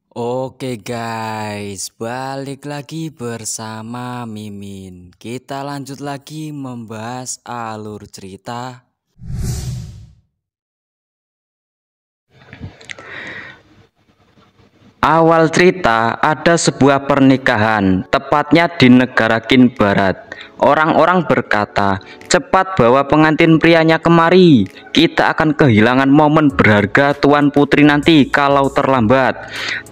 Oke guys, balik lagi bersama Mimin. Kita lanjut lagi membahas alur cerita. Awal cerita ada sebuah pernikahan, tepatnya di negara Qin Barat. Orang-orang berkata, cepat bawa pengantin prianya kemari. Kita akan kehilangan momen berharga tuan putri nanti kalau terlambat.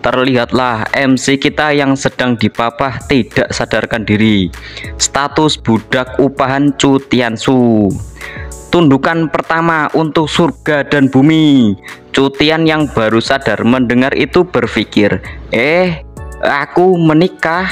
Terlihatlah MC kita yang sedang dipapah tidak sadarkan diri. Status budak upahan Chu Tianshu. Tundukan pertama untuk surga dan bumi. Chu Tian yang baru sadar mendengar itu berpikir, aku menikah.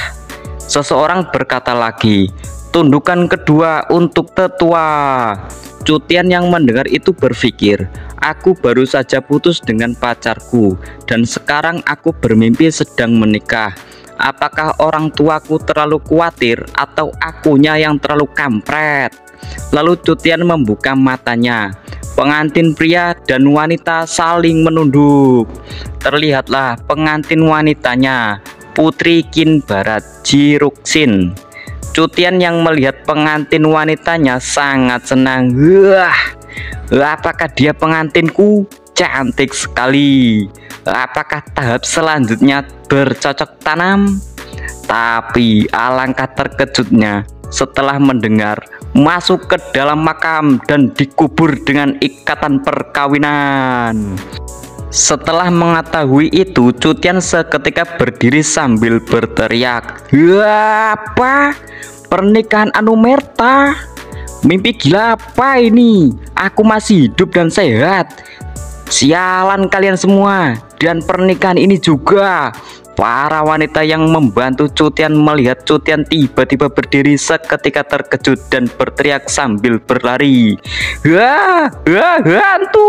Seseorang berkata lagi, tundukan kedua untuk tetua. Chu Tian yang mendengar itu berpikir, aku baru saja putus dengan pacarku dan sekarang aku bermimpi sedang menikah. Apakah orang tuaku terlalu khawatir atau akunya yang terlalu kampret? Lalu Chu Tian membuka matanya. Pengantin pria dan wanita saling menunduk. Terlihatlah pengantin wanitanya, Putri Qin Barat Ji Ruxin. Chu Tian yang melihat pengantin wanitanya sangat senang. Apakah dia pengantinku? Cantik sekali. Apakah tahap selanjutnya bercocok tanam? Tapi alangkah terkejutnya setelah mendengar masuk ke dalam makam dan dikubur dengan ikatan perkawinan. Setelah mengetahui itu, Chu Tian seketika berdiri sambil berteriak, apa? Pernikahan Anumerta? Mimpi gila apa ini? Aku masih hidup dan sehat. Sialan kalian semua. Dan pernikahan ini juga. Para wanita yang membantu Chu Tian melihat Chu Tian tiba-tiba berdiri seketika terkejut dan berteriak sambil berlari. Hantu!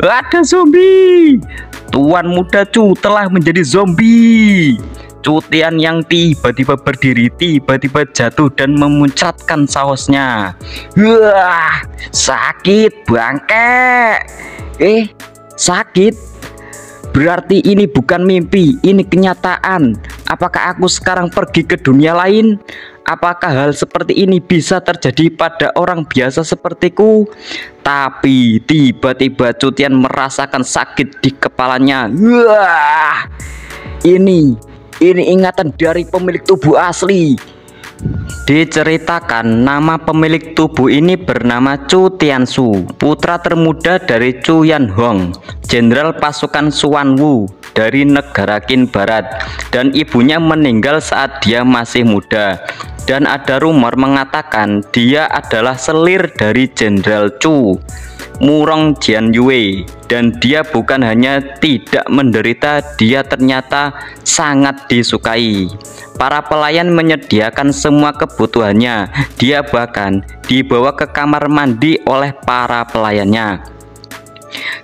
Ada zombie! Tuan muda Chu telah menjadi zombie. Chu Tian yang tiba-tiba berdiri, tiba-tiba jatuh dan memuncratkan sausnya. Sakit bangke. Sakit? Berarti ini bukan mimpi, ini kenyataan. Apakah aku sekarang pergi ke dunia lain? Apakah hal seperti ini bisa terjadi pada orang biasa sepertiku? Tapi tiba-tiba Chu Tian merasakan sakit di kepalanya. Ini ingatan dari pemilik tubuh asli. Diceritakan nama pemilik tubuh ini bernama Chu Tianshu, putra termuda dari Chu Yanhong, jenderal pasukan Xuan Wu dari negara Qin Barat, dan ibunya meninggal saat dia masih muda. Dan ada rumor mengatakan dia adalah selir dari Jenderal Chu, Murong Jianyue, dan dia bukan hanya tidak menderita, dia ternyata sangat disukai. Para pelayan menyediakan semua kebutuhannya. Dia bahkan dibawa ke kamar mandi oleh para pelayannya.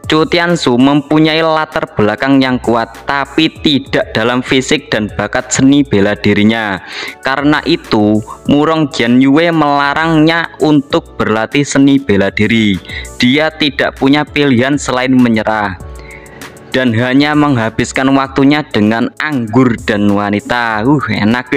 Chu Tianshu mempunyai latar belakang yang kuat, tapi tidak dalam fisik dan bakat seni bela dirinya. Karena itu, Murong Jianyue melarangnya untuk berlatih seni bela diri. Dia tidak punya pilihan selain menyerah dan hanya menghabiskan waktunya dengan anggur dan wanita. Enak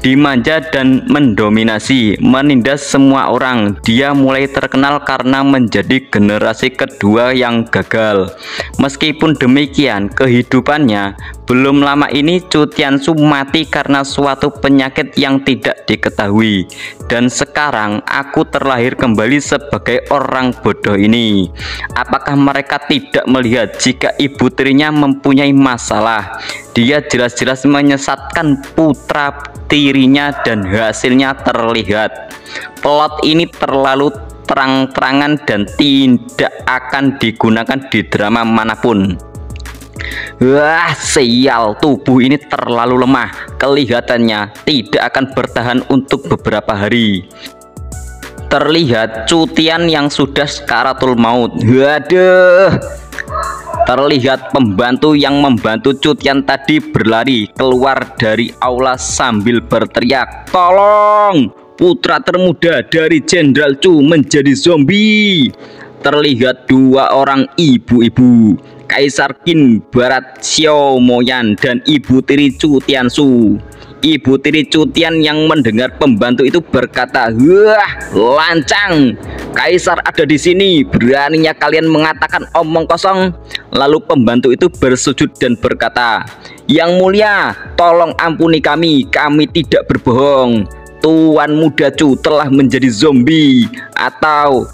dimanja dan mendominasi, menindas semua orang. Dia mulai terkenal karena menjadi generasi kedua yang gagal. Meskipun demikian, kehidupannya belum lama ini Chu Tianshu mati karena suatu penyakit yang tidak diketahui. Dan sekarang aku terlahir kembali sebagai orang bodoh ini. Apakah mereka tidak melihat jika ibu tirinya mempunyai masalah? Dia jelas-jelas menyesatkan putra tirinya dan hasilnya terlihat. Plot ini terlalu terang-terangan dan tidak akan digunakan di drama manapun. Sial, tubuh ini terlalu lemah. Kelihatannya tidak akan bertahan untuk beberapa hari. Terlihat Chu Tian yang sudah sakaratul maut. Terlihat pembantu yang membantu Chu Tian tadi berlari keluar dari aula sambil berteriak, tolong, putra termuda dari Jenderal Chu menjadi zombie. Terlihat dua orang ibu-ibu Kaisar Qin Barat Xiao Moyan dan Ibu tiri Chu Tiansu. Ibu tiri Chu Tian yang mendengar pembantu itu berkata, "Wah, lancang. Kaisar ada di sini. Beraninya kalian mengatakan omong kosong." Lalu pembantu itu bersujud dan berkata, "Yang mulia, tolong ampuni kami. Kami tidak berbohong. Tuan muda Chu telah menjadi zombie atau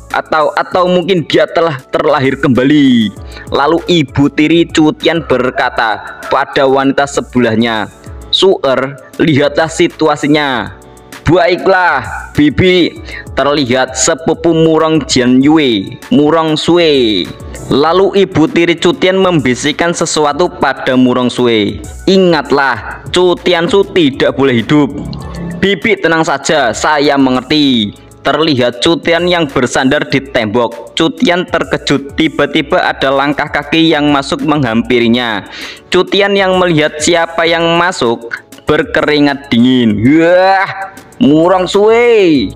mungkin dia telah terlahir kembali." Lalu ibu tiri Chu Tian berkata pada wanita sebelahnya, "Su'er, lihatlah situasinya." "Baiklah, Bibi." Terlihat sepupu Murong Jianyue, Murong Sue. Lalu ibu tiri Chu Tian membisikkan sesuatu pada Murong Sue. "Ingatlah, Chu Tiansu tidak boleh hidup." "Bibi tenang saja, saya mengerti." Terlihat Chu Tian yang bersandar di tembok. Chu Tian terkejut, tiba-tiba ada langkah kaki yang masuk menghampirinya. Chu Tian yang melihat siapa yang masuk berkeringat dingin. "Wah, Murong Sue,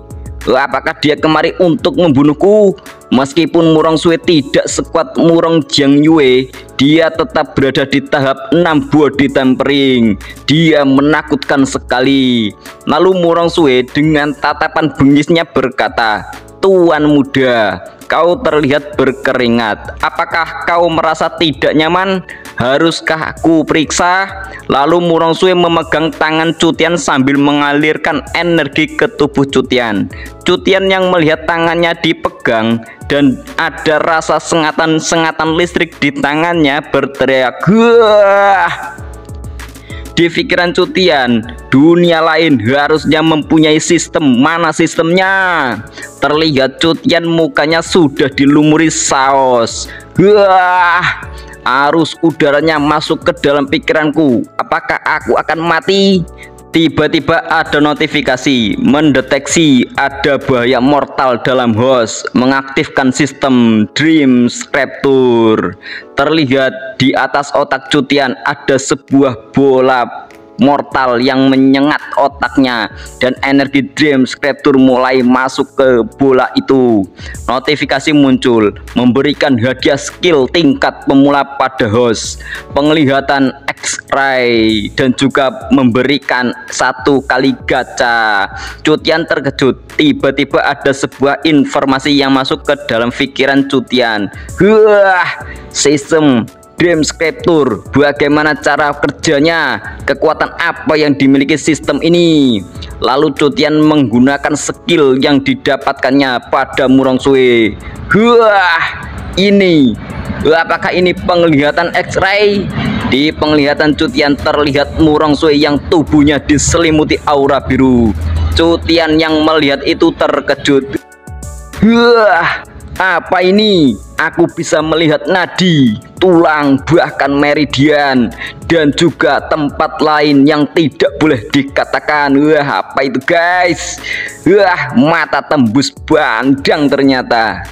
apakah dia kemari untuk membunuhku?" Meskipun Murong Sue tidak sekuat Murong Jianyue, dia tetap berada di tahap 6 body tempering. Dia menakutkan sekali. Lalu Murong Sue dengan tatapan bengisnya berkata, "Tuan muda, kau terlihat berkeringat. Apakah kau merasa tidak nyaman? Haruskah aku periksa?" Lalu Murong Sue memegang tangan Chu Tian sambil mengalirkan energi ke tubuh Chu Tian. Chu Tian yang melihat tangannya dipegang dan ada rasa sengatan-sengatan listrik di tangannya berteriak, "Wah!" Di pikiran Chu Tian, dunia lain harusnya mempunyai sistem. Mana sistemnya? Terlihat Chu Tian mukanya sudah dilumuri saus. "Wah!" Arus udaranya masuk ke dalam pikiranku. Apakah aku akan mati? Tiba-tiba ada notifikasi mendeteksi ada bahaya mortal dalam host, mengaktifkan sistem Dreams Rapture. Terlihat di atas otak Chu Tian ada sebuah bola mortal yang menyengat otaknya dan energi Dreams Rapture mulai masuk ke bola itu. Notifikasi muncul memberikan hadiah skill tingkat pemula pada host, penglihatan X-ray, dan juga memberikan 1 kali gacha. Chu Tian terkejut, tiba-tiba ada sebuah informasi yang masuk ke dalam pikiran Chu Tian. "Wah, sistem Dreams Rapture, bagaimana cara kerjanya? Kekuatan apa yang dimiliki sistem ini?" Lalu Chu Tian menggunakan skill yang didapatkannya pada Murong Sue. "Wah, apakah ini penglihatan X-ray?" Di penglihatan Chu Tian terlihat Murong Sue yang tubuhnya diselimuti aura biru. Chu Tian yang melihat itu terkejut. "Wah, apa ini? Aku bisa melihat nadi, tulang, bahkan meridian, dan juga tempat lain yang tidak boleh dikatakan." Wah, apa itu guys? Wah, mata tembus pandang ternyata.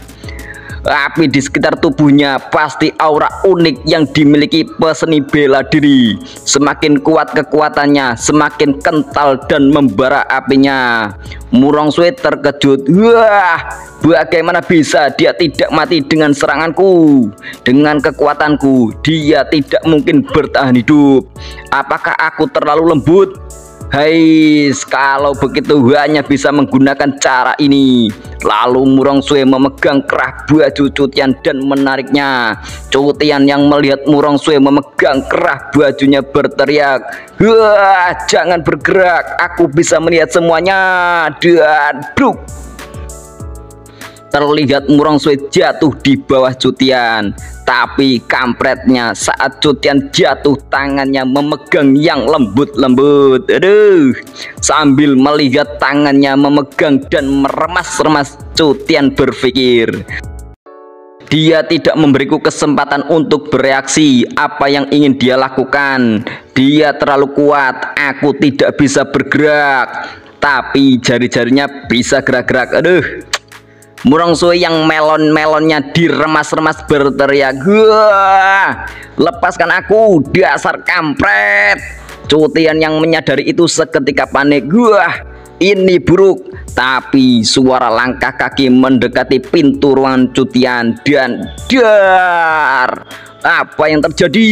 Api di sekitar tubuhnya pasti aura unik yang dimiliki peseni bela diri. Semakin kuat kekuatannya, semakin kental dan membara apinya. Murong Sue terkejut. "Wah, bagaimana bisa dia tidak mati dengan seranganku? Dengan kekuatanku, dia tidak mungkin bertahan hidup. Apakah aku terlalu lembut? Hai, kalau begitu hanya bisa menggunakan cara ini." Lalu Murong Sue memegang kerah baju Chu Tian dan menariknya. Chu Tian yang melihat Murong Sue memegang kerah bajunya berteriak, "Wah, jangan bergerak, aku bisa melihat semuanya." Dan bruk, terlihat Murong Sue jatuh di bawah Chu Tian. Tapi kampretnya, saat Chu Tian jatuh, tangannya memegang yang lembut-lembut. Aduh, sambil melihat tangannya memegang dan meremas-remas, Chu Tian berpikir, dia tidak memberiku kesempatan untuk bereaksi apa yang ingin dia lakukan. Dia terlalu kuat, aku tidak bisa bergerak. Tapi jari-jarinya bisa gerak-gerak. Aduh. Murong Sue yang melon-melonnya diremas-remas berteriak, "Wah, lepaskan aku, dasar kampret." Chu Tian yang menyadari itu seketika panik. Wah, ini buruk. Tapi suara langkah kaki mendekati pintu ruangan Chu Tian dan dar. apa yang terjadi?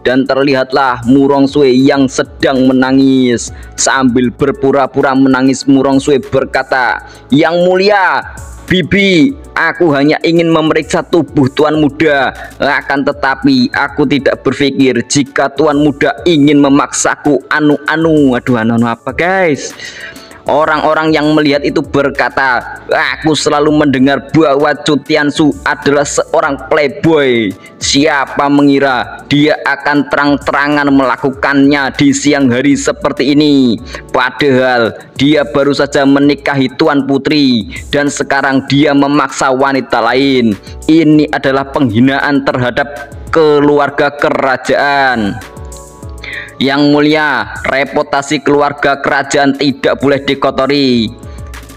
Dan terlihatlah Murongsoe yang sedang menangis. Sambil berpura-pura menangis, Murongsoe berkata, "Yang mulia, Bibi, aku hanya ingin memeriksa tubuh Tuan Muda. Akan tetapi aku tidak berpikir jika Tuan Muda ingin memaksaku anu apa guys?" Orang-orang yang melihat itu berkata, "Aku selalu mendengar bahwa Chu Tianshu adalah seorang playboy. Siapa mengira dia akan terang-terangan melakukannya di siang hari seperti ini? Padahal dia baru saja menikahi Tuan Putri dan sekarang dia memaksa wanita lain. Ini adalah penghinaan terhadap keluarga kerajaan." "Yang mulia, reputasi keluarga kerajaan tidak boleh dikotori."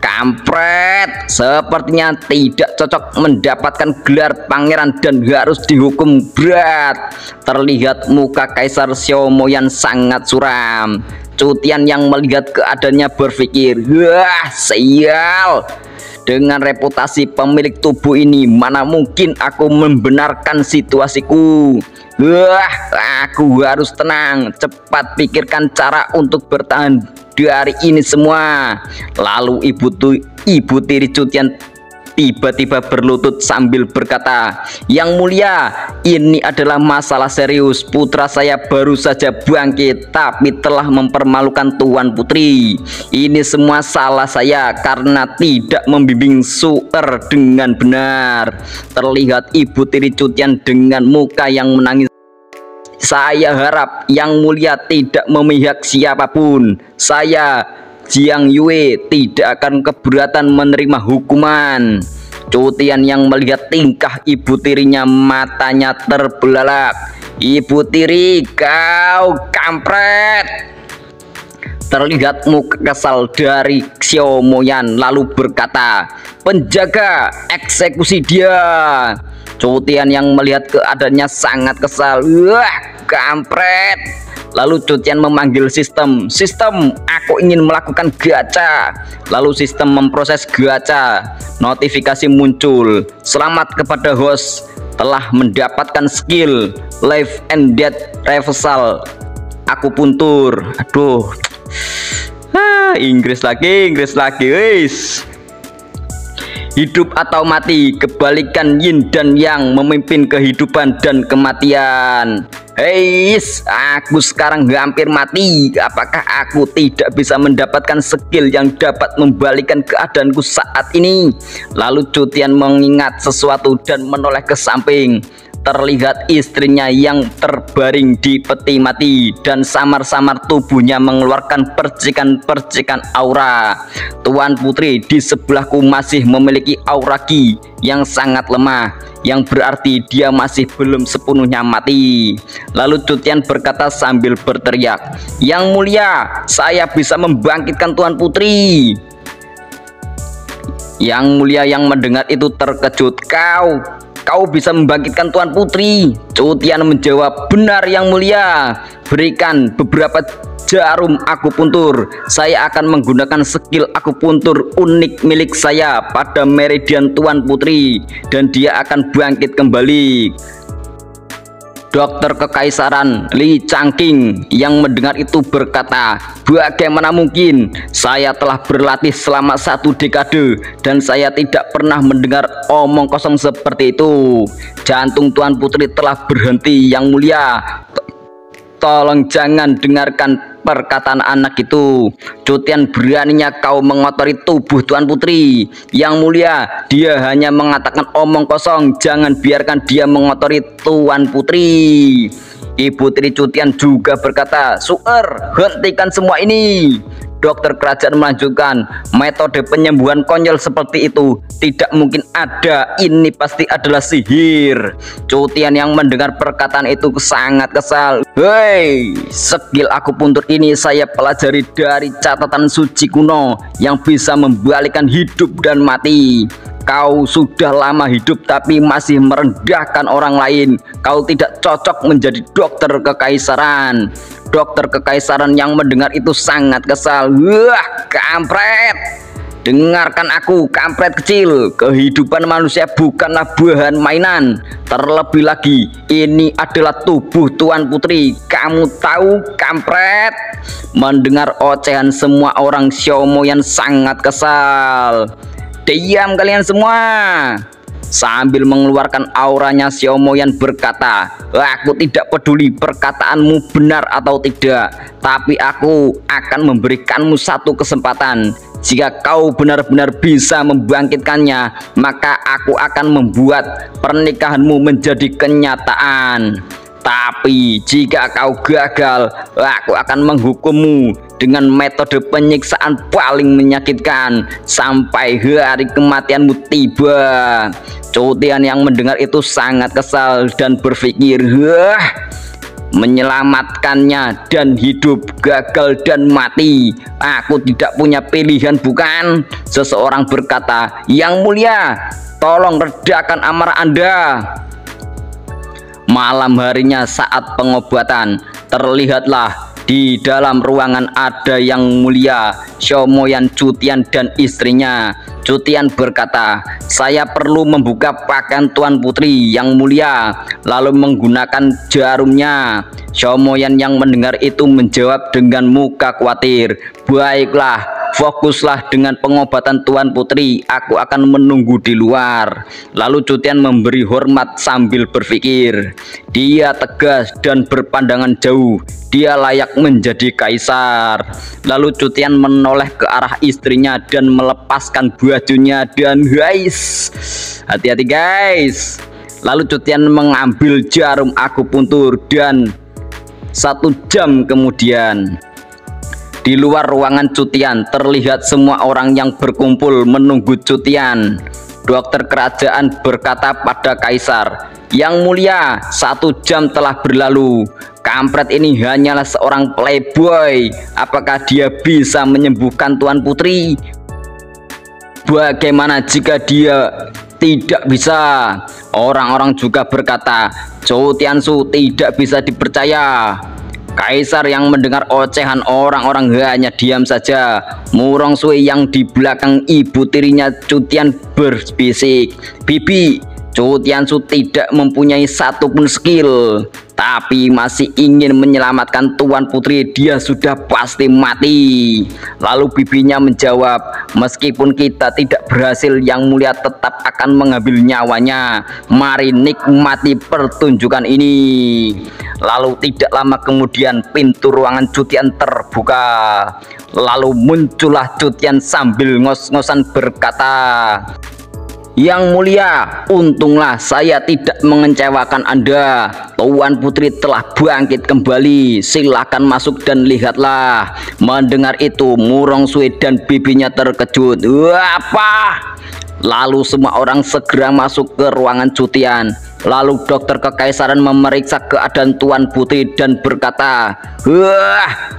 "Kampret, sepertinya tidak cocok mendapatkan gelar pangeran dan harus dihukum berat." Terlihat muka Kaisar Xiaomoyan sangat suram. Chu Tian yang melihat keadaannya berpikir, "Wah, sial. Dengan reputasi pemilik tubuh ini, mana mungkin aku membenarkan situasiku. Wah, aku harus tenang, cepat pikirkan cara untuk bertahan dari ini semua." Lalu ibu tiri Chu Tian tiba-tiba berlutut sambil berkata, "Yang mulia, ini adalah masalah serius. Putra saya baru saja bangkit tapi telah mempermalukan Tuan Putri. Ini semua salah saya karena tidak membimbing Su'er dengan benar." Terlihat ibu tiri Chu Tian dengan muka yang menangis. "Saya harap Yang mulia tidak memihak siapapun. Saya, Jiang Yue, tidak akan keberatan menerima hukuman." Chu Tian yang melihat tingkah ibu tirinya, matanya terbelalak. "Ibu tiri, kau kampret!" Terlihat muka kesal dari Xiaomoyan lalu berkata, "Penjaga, eksekusi dia." Chu Tian yang melihat keadaannya sangat kesal. "Wah, kampret!" Lalu Chu Tian memanggil sistem, "Aku ingin melakukan gacha." Lalu sistem memproses gacha. Notifikasi muncul, "Selamat kepada host, telah mendapatkan skill Life and Death Reversal Akupuntur." Aduh, Inggris lagi wis. "Hidup atau mati, kebalikan yin dan yang memimpin kehidupan dan kematian." "Heis, aku sekarang hampir mati. Apakah aku tidak bisa mendapatkan skill yang dapat membalikan keadaanku saat ini?" Lalu Chu Tian mengingat sesuatu dan menoleh ke samping. Terlihat istrinya yang terbaring di peti mati dan samar-samar tubuhnya mengeluarkan percikan-percikan aura. Tuan Putri di sebelahku masih memiliki aura Qi yang sangat lemah, yang berarti dia masih belum sepenuhnya mati. Lalu Chu Tian berkata sambil berteriak, "Yang mulia, saya bisa membangkitkan Tuan Putri." Yang mulia yang mendengar itu terkejut. Kau bisa membangkitkan Tuan Putri?" Chu Tian menjawab, "Benar Yang mulia. Berikan beberapa jarum akupuntur. Saya akan menggunakan skill akupuntur unik milik saya pada meridian Tuan Putri dan dia akan bangkit kembali." Dokter Kekaisaran Li Changqing yang mendengar itu berkata, "Bagaimana mungkin? Saya telah berlatih selama 1 dekade dan saya tidak pernah mendengar omong kosong seperti itu. Jantung Tuan Putri telah berhenti Yang mulia. Tolong jangan dengarkan perkataan anak itu. Chu Tian, beraninya kau mengotori tubuh Tuan Putri. Yang mulia, dia hanya mengatakan omong kosong. Jangan biarkan dia mengotori Tuan Putri." Ibu tiri Chu Tian juga berkata, "Su'er, hentikan semua ini." Dokter kerajaan melanjutkan, "Metode penyembuhan konyol seperti itu tidak mungkin ada. Ini pasti adalah sihir." Chu Tian yang mendengar perkataan itu sangat kesal. "Hei, skill akupuntur ini saya pelajari dari catatan suci kuno yang bisa membalikan hidup dan mati. Kau sudah lama hidup tapi masih merendahkan orang lain. Kau tidak cocok menjadi dokter kekaisaran." Dokter kekaisaran yang mendengar itu sangat kesal. "Wah, kampret! Dengarkan aku, kampret kecil. Kehidupan manusia bukanlah buahan mainan. Terlebih lagi, ini adalah tubuh Tuan Putri. Kamu tahu, kampret? Mendengar ocehan semua orang, Xiaomoyan sangat kesal. Diam kalian semua. Sambil mengeluarkan auranya, Xiaomoyan berkata, aku tidak peduli perkataanmu benar atau tidak, tapi aku akan memberikanmu satu kesempatan. Jika kau benar-benar bisa membangkitkannya, maka aku akan membuat pernikahanmu menjadi kenyataan. Tapi jika kau gagal, aku akan menghukummu dengan metode penyiksaan paling menyakitkan sampai hari kematianmu tiba. Cutian yang mendengar itu sangat kesal dan berpikir, menyelamatkannya dan hidup, gagal dan mati. Aku tidak punya pilihan, bukan? Seseorang berkata, Yang Mulia, tolong redakan amarah Anda. Malam harinya saat pengobatan, terlihatlah di dalam ruangan ada Yang Mulia, Xiaomoyan, Cutian dan istrinya. Cutian berkata, saya perlu membuka pakaian Tuan Putri Yang Mulia, lalu menggunakan jarumnya. Xiaomoyan yang mendengar itu menjawab dengan muka khawatir, baiklah, fokuslah dengan pengobatan Tuan Putri, aku akan menunggu di luar. Lalu Cutian memberi hormat sambil berpikir, dia tegas dan berpandangan jauh, dia layak menjadi kaisar. Lalu Cutian menoleh ke arah istrinya dan melepaskan bajunya dan guys, hati-hati guys. Lalu Cutian mengambil jarum akupuntur dan 1 jam kemudian di luar ruangan Cutian terlihat semua orang yang berkumpul menunggu Cutian. Dokter kerajaan berkata pada kaisar, Yang Mulia, 1 jam telah berlalu. Kampret ini hanyalah seorang playboy. Apakah dia bisa menyembuhkan Tuan Putri? Bagaimana jika dia tidak bisa? Orang-orang juga berkata, Zhou Tianshu tidak bisa dipercaya. Kaisar yang mendengar ocehan orang-orang hanya diam saja. Murong Sui yang di belakang ibu tirinya Cutian berbisik, Bibi, Zhou Tianshu tidak mempunyai satupun skill, tapi masih ingin menyelamatkan Tuan Putri, dia sudah pasti mati. Lalu bibinya menjawab, meskipun kita tidak berhasil, Yang Mulia tetap akan mengambil nyawanya. Mari nikmati pertunjukan ini. Lalu tidak lama kemudian pintu ruangan Cutian terbuka. Lalu muncullah Cutian sambil ngos-ngosan berkata, Yang Mulia, untunglah saya tidak mengecewakan Anda. Tuan Putri telah bangkit kembali. Silakan masuk dan lihatlah. Mendengar itu, Murong Sui dan bibinya terkejut. Apa? Lalu semua orang segera masuk ke ruangan Cutian. Lalu dokter kekaisaran memeriksa keadaan Tuan Putri dan berkata,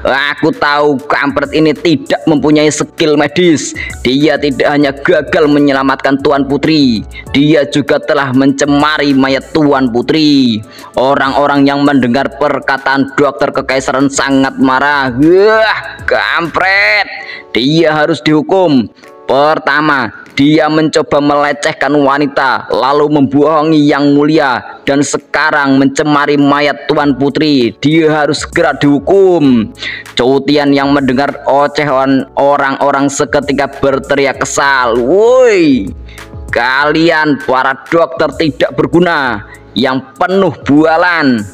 aku tahu kampret ini tidak mempunyai skill medis. Dia tidak hanya gagal menyelamatkan Tuan Putri, dia juga telah mencemari mayat Tuan Putri. Orang-orang yang mendengar perkataan dokter kekaisaran sangat marah. Kampret, dia harus dihukum. Pertama, dia mencoba melecehkan wanita, lalu membohongi Yang Mulia, dan sekarang mencemari mayat Tuan Putri. Dia harus segera dihukum. Cutian yang mendengar ocehan orang-orang seketika berteriak kesal, woi, kalian para dokter tidak berguna yang penuh bualan.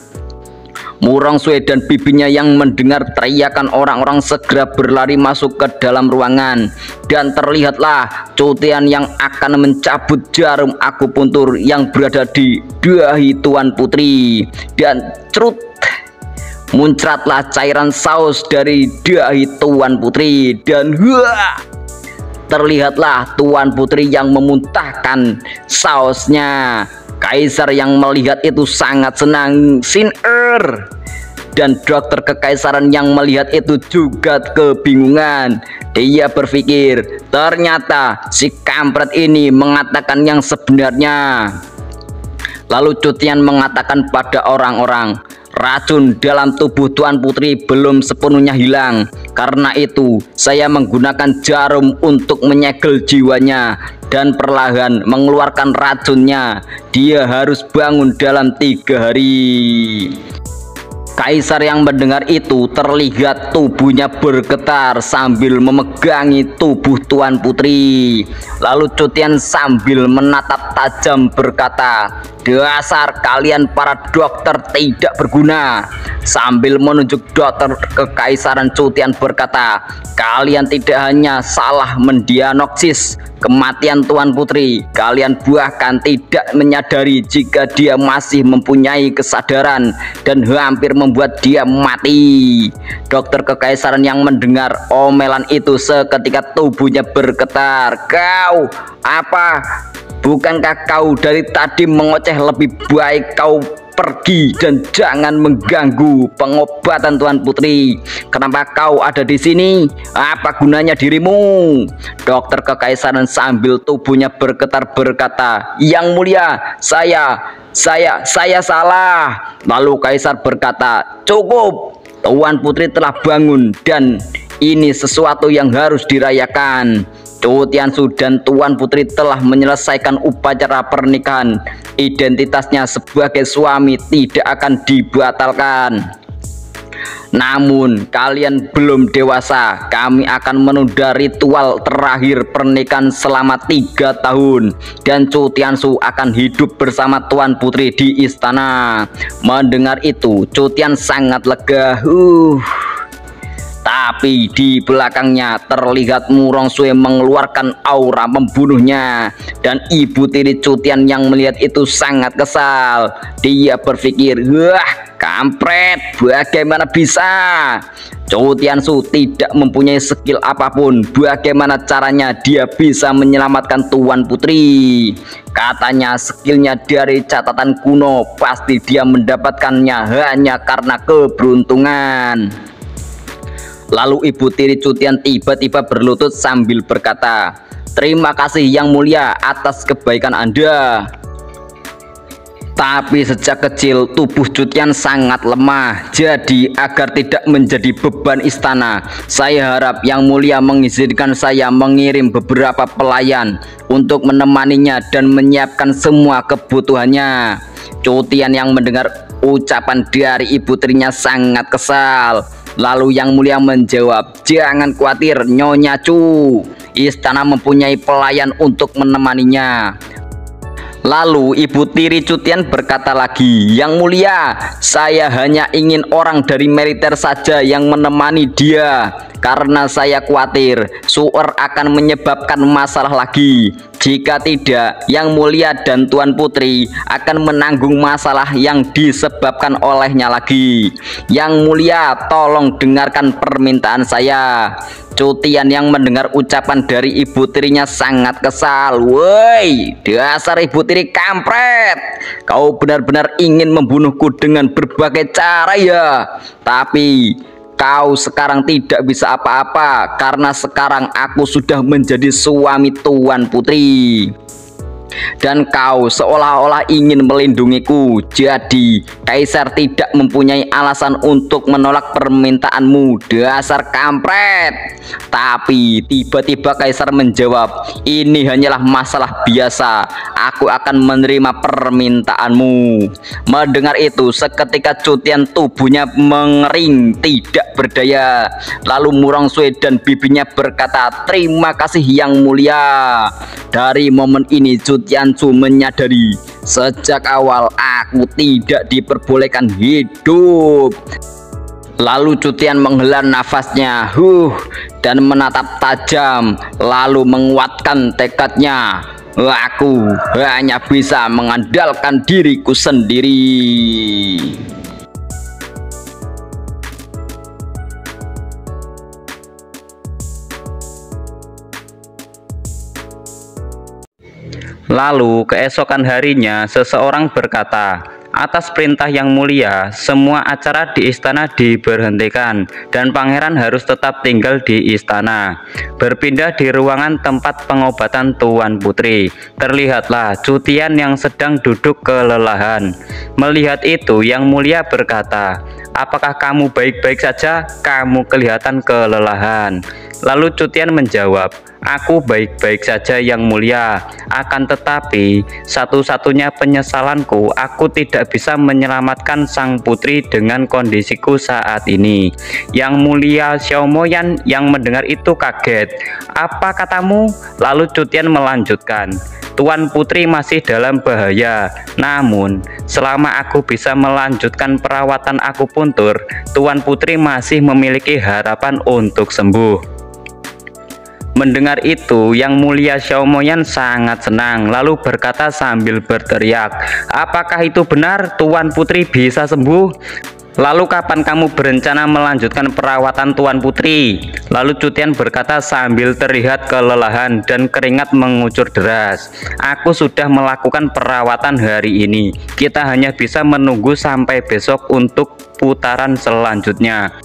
Murong Sui dan bibinya yang mendengar teriakan orang-orang segera berlari masuk ke dalam ruangan, dan terlihatlah Cutian yang akan mencabut jarum akupuntur yang berada di dahi Tuan Putri, dan cerut, muncratlah cairan saus dari dahi Tuan Putri, dan terlihatlah Tuan Putri yang memuntahkan sausnya. Kaisar yang melihat itu sangat senang, dan dokter kekaisaran yang melihat itu juga kebingungan. Dia berpikir, ternyata si kampret ini mengatakan yang sebenarnya. Lalu Cutian mengatakan pada orang-orang, racun dalam tubuh Tuan Putri belum sepenuhnya hilang. Karena itu, saya menggunakan jarum untuk menyegel jiwanya dan perlahan mengeluarkan racunnya. Dia harus bangun dalam 3 hari. Kaisar yang mendengar itu terlihat tubuhnya bergetar sambil memegangi tubuh Tuan Putri. Lalu Cutian sambil menatap tajam berkata, "Dasar kalian para dokter tidak berguna." Sambil menunjuk dokter kekaisaran, Cutian berkata, "Kalian tidak hanya salah mendiagnosis kematian Tuan Putri, kalian bahkan tidak menyadari jika dia masih mempunyai kesadaran dan hampir membuat dia mati." Dokter kekaisaran yang mendengar omelan itu seketika tubuhnya bergetar. "Kau apa? Bukankah kau dari tadi mengoceh? Lebih baik kau pergi dan jangan mengganggu pengobatan Tuan Putri. Kenapa kau ada di sini? Apa gunanya dirimu?" Dokter kekaisaran sambil tubuhnya bergetar berkata, "Yang mulia, saya salah." Lalu kaisar berkata, "Cukup, Tuan Putri telah bangun dan ini sesuatu yang harus dirayakan." Cutiansu dan Tuan Putri telah menyelesaikan upacara pernikahan. Identitasnya sebagai suami tidak akan dibatalkan. "Namun kalian belum dewasa. Kami akan menunda ritual terakhir pernikahan selama 3 tahun dan Cutiansu akan hidup bersama Tuan Putri di istana." Mendengar itu, Cutian sangat lega. Tapi di belakangnya terlihat Murongsue mengeluarkan aura membunuhnya, dan ibu tiri Cutian yang melihat itu sangat kesal. Dia berpikir, "Wah, kampret, bagaimana bisa? Cutiansu tidak mempunyai skill apapun. Bagaimana caranya dia bisa menyelamatkan Tuan Putri? Katanya skillnya dari catatan kuno, pasti dia mendapatkannya hanya karena keberuntungan." Lalu ibu tiri Cutian tiba-tiba berlutut sambil berkata, "Terima kasih Yang Mulia atas kebaikan Anda." Tapi sejak kecil tubuh Cutian sangat lemah, jadi agar tidak menjadi beban istana, saya harap Yang Mulia mengizinkan saya mengirim beberapa pelayan untuk menemaninya dan menyiapkan semua kebutuhannya. Cutian yang mendengar ucapan dari ibu tirinya sangat kesal. Lalu Yang Mulia menjawab, "Jangan khawatir Nyonya Cu, istana mempunyai pelayan untuk menemaninya." Lalu ibu tiri Cutian berkata lagi, "Yang Mulia, saya hanya ingin orang dari militer saja yang menemani dia, karena saya khawatir Suer akan menyebabkan masalah lagi. Jika tidak, Yang Mulia dan Tuan Putri akan menanggung masalah yang disebabkan olehnya lagi. Yang Mulia, tolong dengarkan permintaan saya." Cutian yang mendengar ucapan dari ibu tirinya sangat kesal. "Woi, dasar ibu tiri kampret, kau benar-benar ingin membunuhku dengan berbagai cara ya? Tapi kau sekarang tidak bisa apa-apa, karena sekarang aku sudah menjadi suami Tuan Putri. Dan kau seolah-olah ingin melindungiku. Jadi kaisar tidak mempunyai alasan untuk menolak permintaanmu, dasar kampret." Tapi tiba-tiba kaisar menjawab, "Ini hanyalah masalah biasa. Aku akan menerima permintaanmu." Mendengar itu, seketika Cutian tubuhnya mengering tidak berdaya. Lalu Murongsue dan bibinya berkata, "Terima kasih Yang Mulia." Dari momen ini Cutiansu menyadari sejak awal aku tidak diperbolehkan hidup. Lalu Cutian menghela nafasnya dan menatap tajam, lalu menguatkan tekadnya. "Aku hanya bisa mengandalkan diriku sendiri." Lalu keesokan harinya seseorang berkata, Atas perintah yang mulia, semua acara di istana diberhentikan dan pangeran harus tetap tinggal di istana. Berpindah di ruangan tempat pengobatan Tuan Putri, terlihatlah Cutian yang sedang duduk kelelahan. Melihat itu, yang mulia berkata, "Apakah kamu baik-baik saja? Kamu kelihatan kelelahan." Lalu Cutian menjawab, "Aku baik-baik saja yang mulia, akan tetapi satu-satunya penyesalanku, aku tidak bisa menyelamatkan sang putri dengan kondisiku saat ini." Yang mulia Xiaomoyan yang mendengar itu kaget. "Apa katamu?" Lalu Cutian melanjutkan, "Tuan Putri masih dalam bahaya, namun selama aku bisa melanjutkan perawatan akupuntur, Tuan Putri masih memiliki harapan untuk sembuh." Mendengar itu, yang mulia Xiaomoyan sangat senang, lalu berkata sambil berteriak, "Apakah itu benar Tuan Putri bisa sembuh? Lalu kapan kamu berencana melanjutkan perawatan Tuan Putri?" Lalu Cutian berkata sambil terlihat kelelahan dan keringat mengucur deras, "Aku sudah melakukan perawatan hari ini. Kita hanya bisa menunggu sampai besok untuk putaran selanjutnya.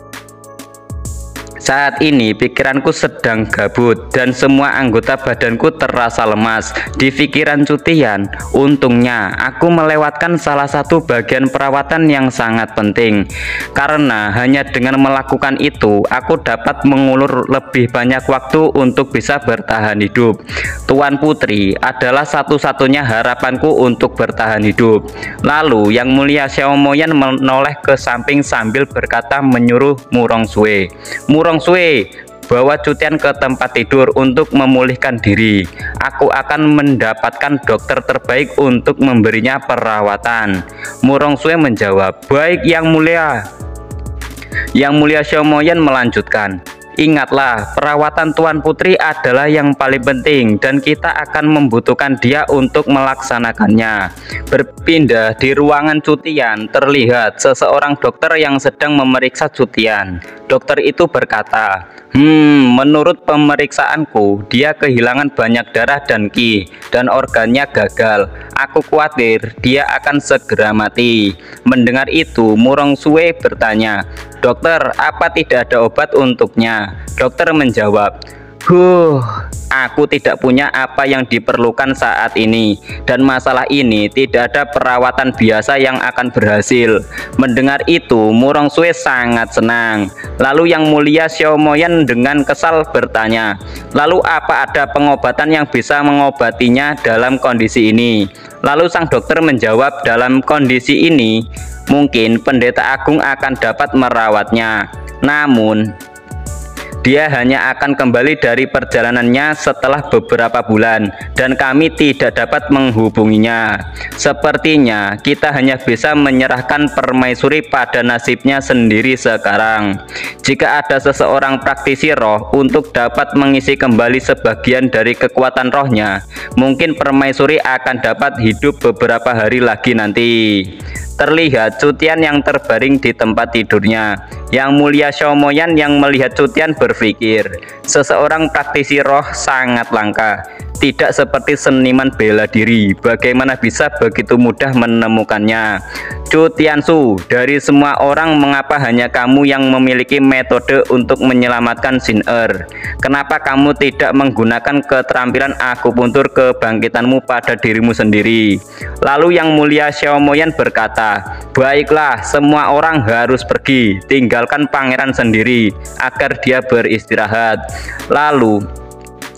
Saat ini pikiranku sedang gabut dan semua anggota badanku terasa lemas." Di pikiran Cutian, untungnya aku melewatkan salah satu bagian perawatan yang sangat penting, karena hanya dengan melakukan itu aku dapat mengulur lebih banyak waktu untuk bisa bertahan hidup. Tuan Putri adalah satu-satunya harapanku untuk bertahan hidup. Lalu yang mulia Xiaomoyan menoleh ke samping sambil berkata menyuruh Murong Sue, "Bawa Cutian ke tempat tidur untuk memulihkan diri. Aku akan mendapatkan dokter terbaik untuk memberinya perawatan." Murong Sue menjawab, "Baik yang mulia." Yang mulia Xiaomoyan melanjutkan, "Ingatlah, perawatan Tuan Putri adalah yang paling penting dan kita akan membutuhkan dia untuk melaksanakannya." Berpindah di ruangan Cutian, terlihat seseorang dokter yang sedang memeriksa Cutian. Dokter itu berkata, "Menurut pemeriksaanku, dia kehilangan banyak darah dan qi, dan organnya gagal. Aku khawatir dia akan segera mati." Mendengar itu, Murong Sue bertanya, "Dokter, apa tidak ada obat untuknya?" Dokter menjawab, Aku tidak punya apa yang diperlukan saat ini, dan masalah ini tidak ada perawatan biasa yang akan berhasil." Mendengar itu, Murong Sue sangat senang. Lalu yang mulia Xiaomoyan dengan kesal bertanya, "Lalu apa ada pengobatan yang bisa mengobatinya dalam kondisi ini?" Lalu sang dokter menjawab, "Dalam kondisi ini, mungkin pendeta agung akan dapat merawatnya. Namun, dia hanya akan kembali dari perjalanannya setelah beberapa bulan dan kami tidak dapat menghubunginya. Sepertinya kita hanya bisa menyerahkan permaisuri pada nasibnya sendiri sekarang. Jika ada seseorang praktisi roh untuk dapat mengisi kembali sebagian dari kekuatan rohnya, mungkin permaisuri akan dapat hidup beberapa hari lagi nanti." Terlihat Cutian yang terbaring di tempat tidurnya. Yang mulia Xiaomoyan yang melihat Cutian berpikir, seseorang praktisi roh sangat langka, tidak seperti seniman bela diri. Bagaimana bisa begitu mudah menemukannya? "Cutiansu, dari semua orang mengapa hanya kamu yang memiliki metode untuk menyelamatkan Xin Er? Kenapa kamu tidak menggunakan keterampilan akupuntur kebangkitanmu pada dirimu sendiri?" Lalu yang mulia Xiaomoyan berkata, "Baiklah, semua orang harus pergi, tinggalkan pangeran sendiri agar dia beristirahat." Lalu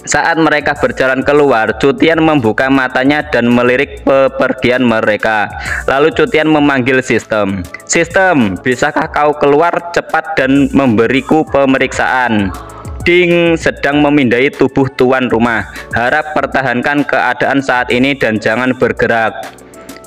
saat mereka berjalan keluar, Cutian membuka matanya dan melirik pepergian mereka. Lalu Cutian memanggil Sistem, "Sistem, bisakah kau keluar cepat dan memberiku pemeriksaan?" "Ding, sedang memindai tubuh tuan rumah. Harap pertahankan keadaan saat ini dan jangan bergerak."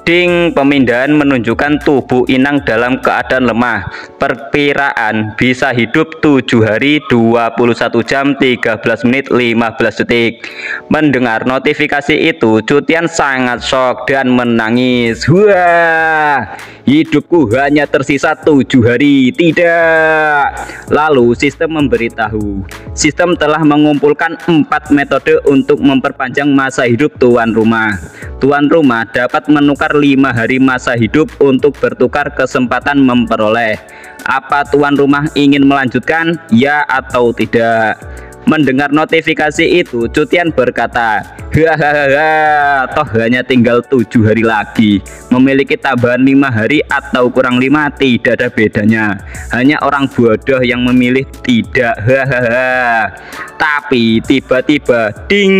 Ding, pemindahan menunjukkan tubuh inang dalam keadaan lemah. Perkiraan bisa hidup 7 hari 21 jam 13 menit 15 detik. Mendengar notifikasi itu, Cutian sangat shock dan menangis. Wah, hidupku hanya tersisa 7 hari. Tidak. Lalu sistem memberitahu, sistem telah mengumpulkan 4 metode untuk memperpanjang masa hidup tuan rumah. Tuan rumah dapat menukar 5 hari masa hidup untuk bertukar kesempatan memperoleh. Apa tuan rumah ingin melanjutkan, ya atau tidak? Mendengar notifikasi itu, Cutian berkata, hahaha, toh hanya tinggal 7 hari lagi. Memiliki tambahan 5 hari atau kurang 5 tidak ada bedanya. Hanya orang bodoh yang memilih tidak. Hahaha. Tapi tiba-tiba ding,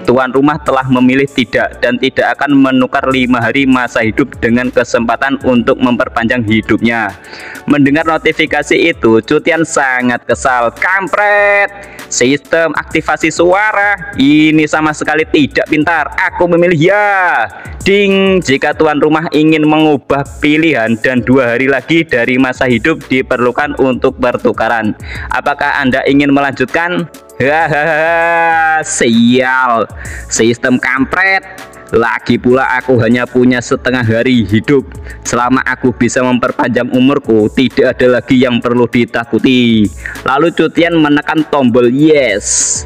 tuan rumah telah memilih tidak dan tidak akan menukar 5 hari masa hidup dengan kesempatan untuk memperpanjang hidupnya. Mendengar notifikasi itu, Cutian sangat kesal. Kampret, sistem aktivasi suara ini sama sekali tidak pintar. Aku memilih ya. Ding, jika tuan rumah ingin mengubah pilihan dan 2 hari lagi dari masa hidup diperlukan untuk pertukaran. Apakah Anda ingin melanjutkan? Hahaha, sial, sistem kampret. Lagi pula aku hanya punya setengah hari hidup. Selama aku bisa memperpanjang umurku, tidak ada lagi yang perlu ditakuti. Lalu Cutian menekan tombol yes.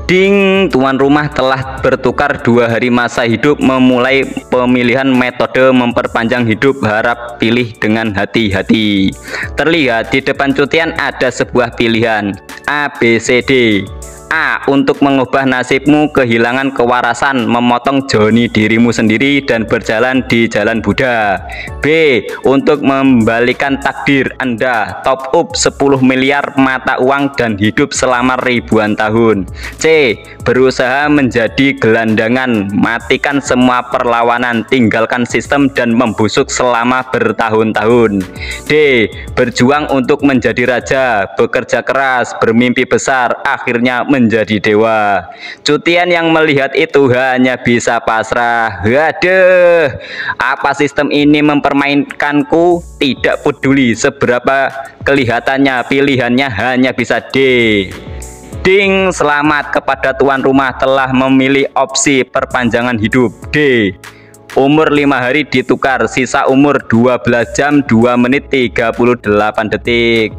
Ding, tuan rumah telah bertukar 2 hari masa hidup. Memulai pemilihan metode memperpanjang hidup. Harap pilih dengan hati-hati. Terlihat di depan Cutian ada sebuah pilihan A, B, C, D. A. Untuk mengubah nasibmu, kehilangan kewarasan, memotong joni dirimu sendiri dan berjalan di jalan Buddha. B. Untuk membalikan takdir Anda, top up 10 miliar mata uang dan hidup selama ribuan tahun. C. Berusaha menjadi gelandangan, matikan semua perlawanan, tinggalkan sistem dan membusuk selama bertahun-tahun. D. Berjuang untuk menjadi raja, bekerja keras, bermimpi besar, akhirnya menjadi dewa. Cutian yang melihat itu hanya bisa pasrah. Waduh, apa sistem ini mempermainkanku? Tidak peduli seberapa kelihatannya, pilihannya hanya bisa D. Ding, selamat kepada tuan rumah telah memilih opsi perpanjangan hidup D. Umur 5 hari ditukar, sisa umur 12 jam 2 menit 38 detik.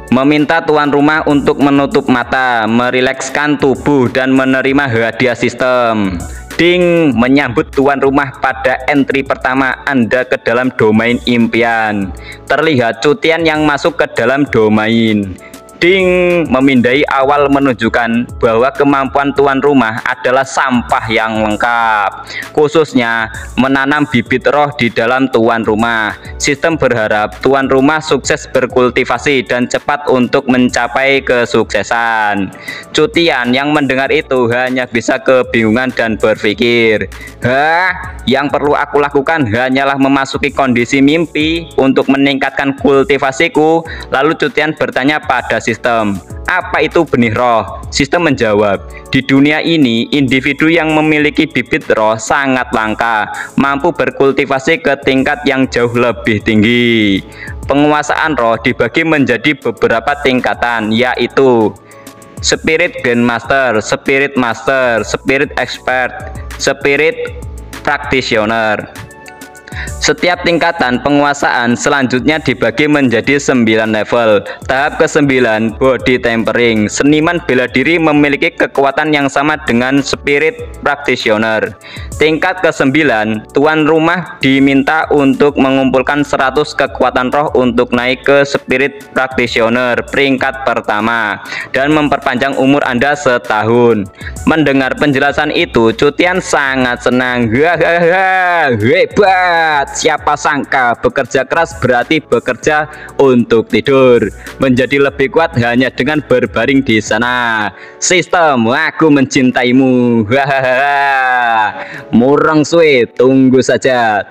Meminta tuan rumah untuk menutup mata, merilekskan tubuh dan menerima hadiah sistem. Ding, menyambut tuan rumah pada entry pertama Anda ke dalam domain impian. Terlihat Cutian yang masuk ke dalam domain. Ding, memindai awal menunjukkan bahwa kemampuan tuan rumah adalah sampah yang lengkap, khususnya menanam bibit roh di dalam tuan rumah. Sistem berharap tuan rumah sukses berkultivasi dan cepat untuk mencapai kesuksesan. Cutian yang mendengar itu hanya bisa kebingungan dan berpikir, hah, yang perlu aku lakukan hanyalah memasuki kondisi mimpi untuk meningkatkan kultivasiku. Lalu Cutian bertanya pada sistem, apa itu benih roh? Sistem menjawab, di dunia ini individu yang memiliki bibit roh sangat langka, mampu berkultivasi ke tingkat yang jauh lebih tinggi. Penguasaan roh dibagi menjadi beberapa tingkatan, yaitu Spirit Grandmaster, Spirit Master, Spirit Expert, Spirit Practitioner. Setiap tingkatan penguasaan selanjutnya dibagi menjadi 9 level. Tahap ke-9, Body Tempering. Seniman bela diri memiliki kekuatan yang sama dengan Spirit Practitioner. Tingkat ke-9, tuan rumah diminta untuk mengumpulkan 100 kekuatan roh untuk naik ke Spirit Practitioner peringkat pertama dan memperpanjang umur Anda setahun. Mendengar penjelasan itu, Cutian sangat senang. Hahaha, hebat. Siapa sangka bekerja keras berarti bekerja untuk tidur. Menjadi lebih kuat hanya dengan berbaring di sana. Sistem, aku mencintaimu. Hahaha. Murang suwe, tunggu saja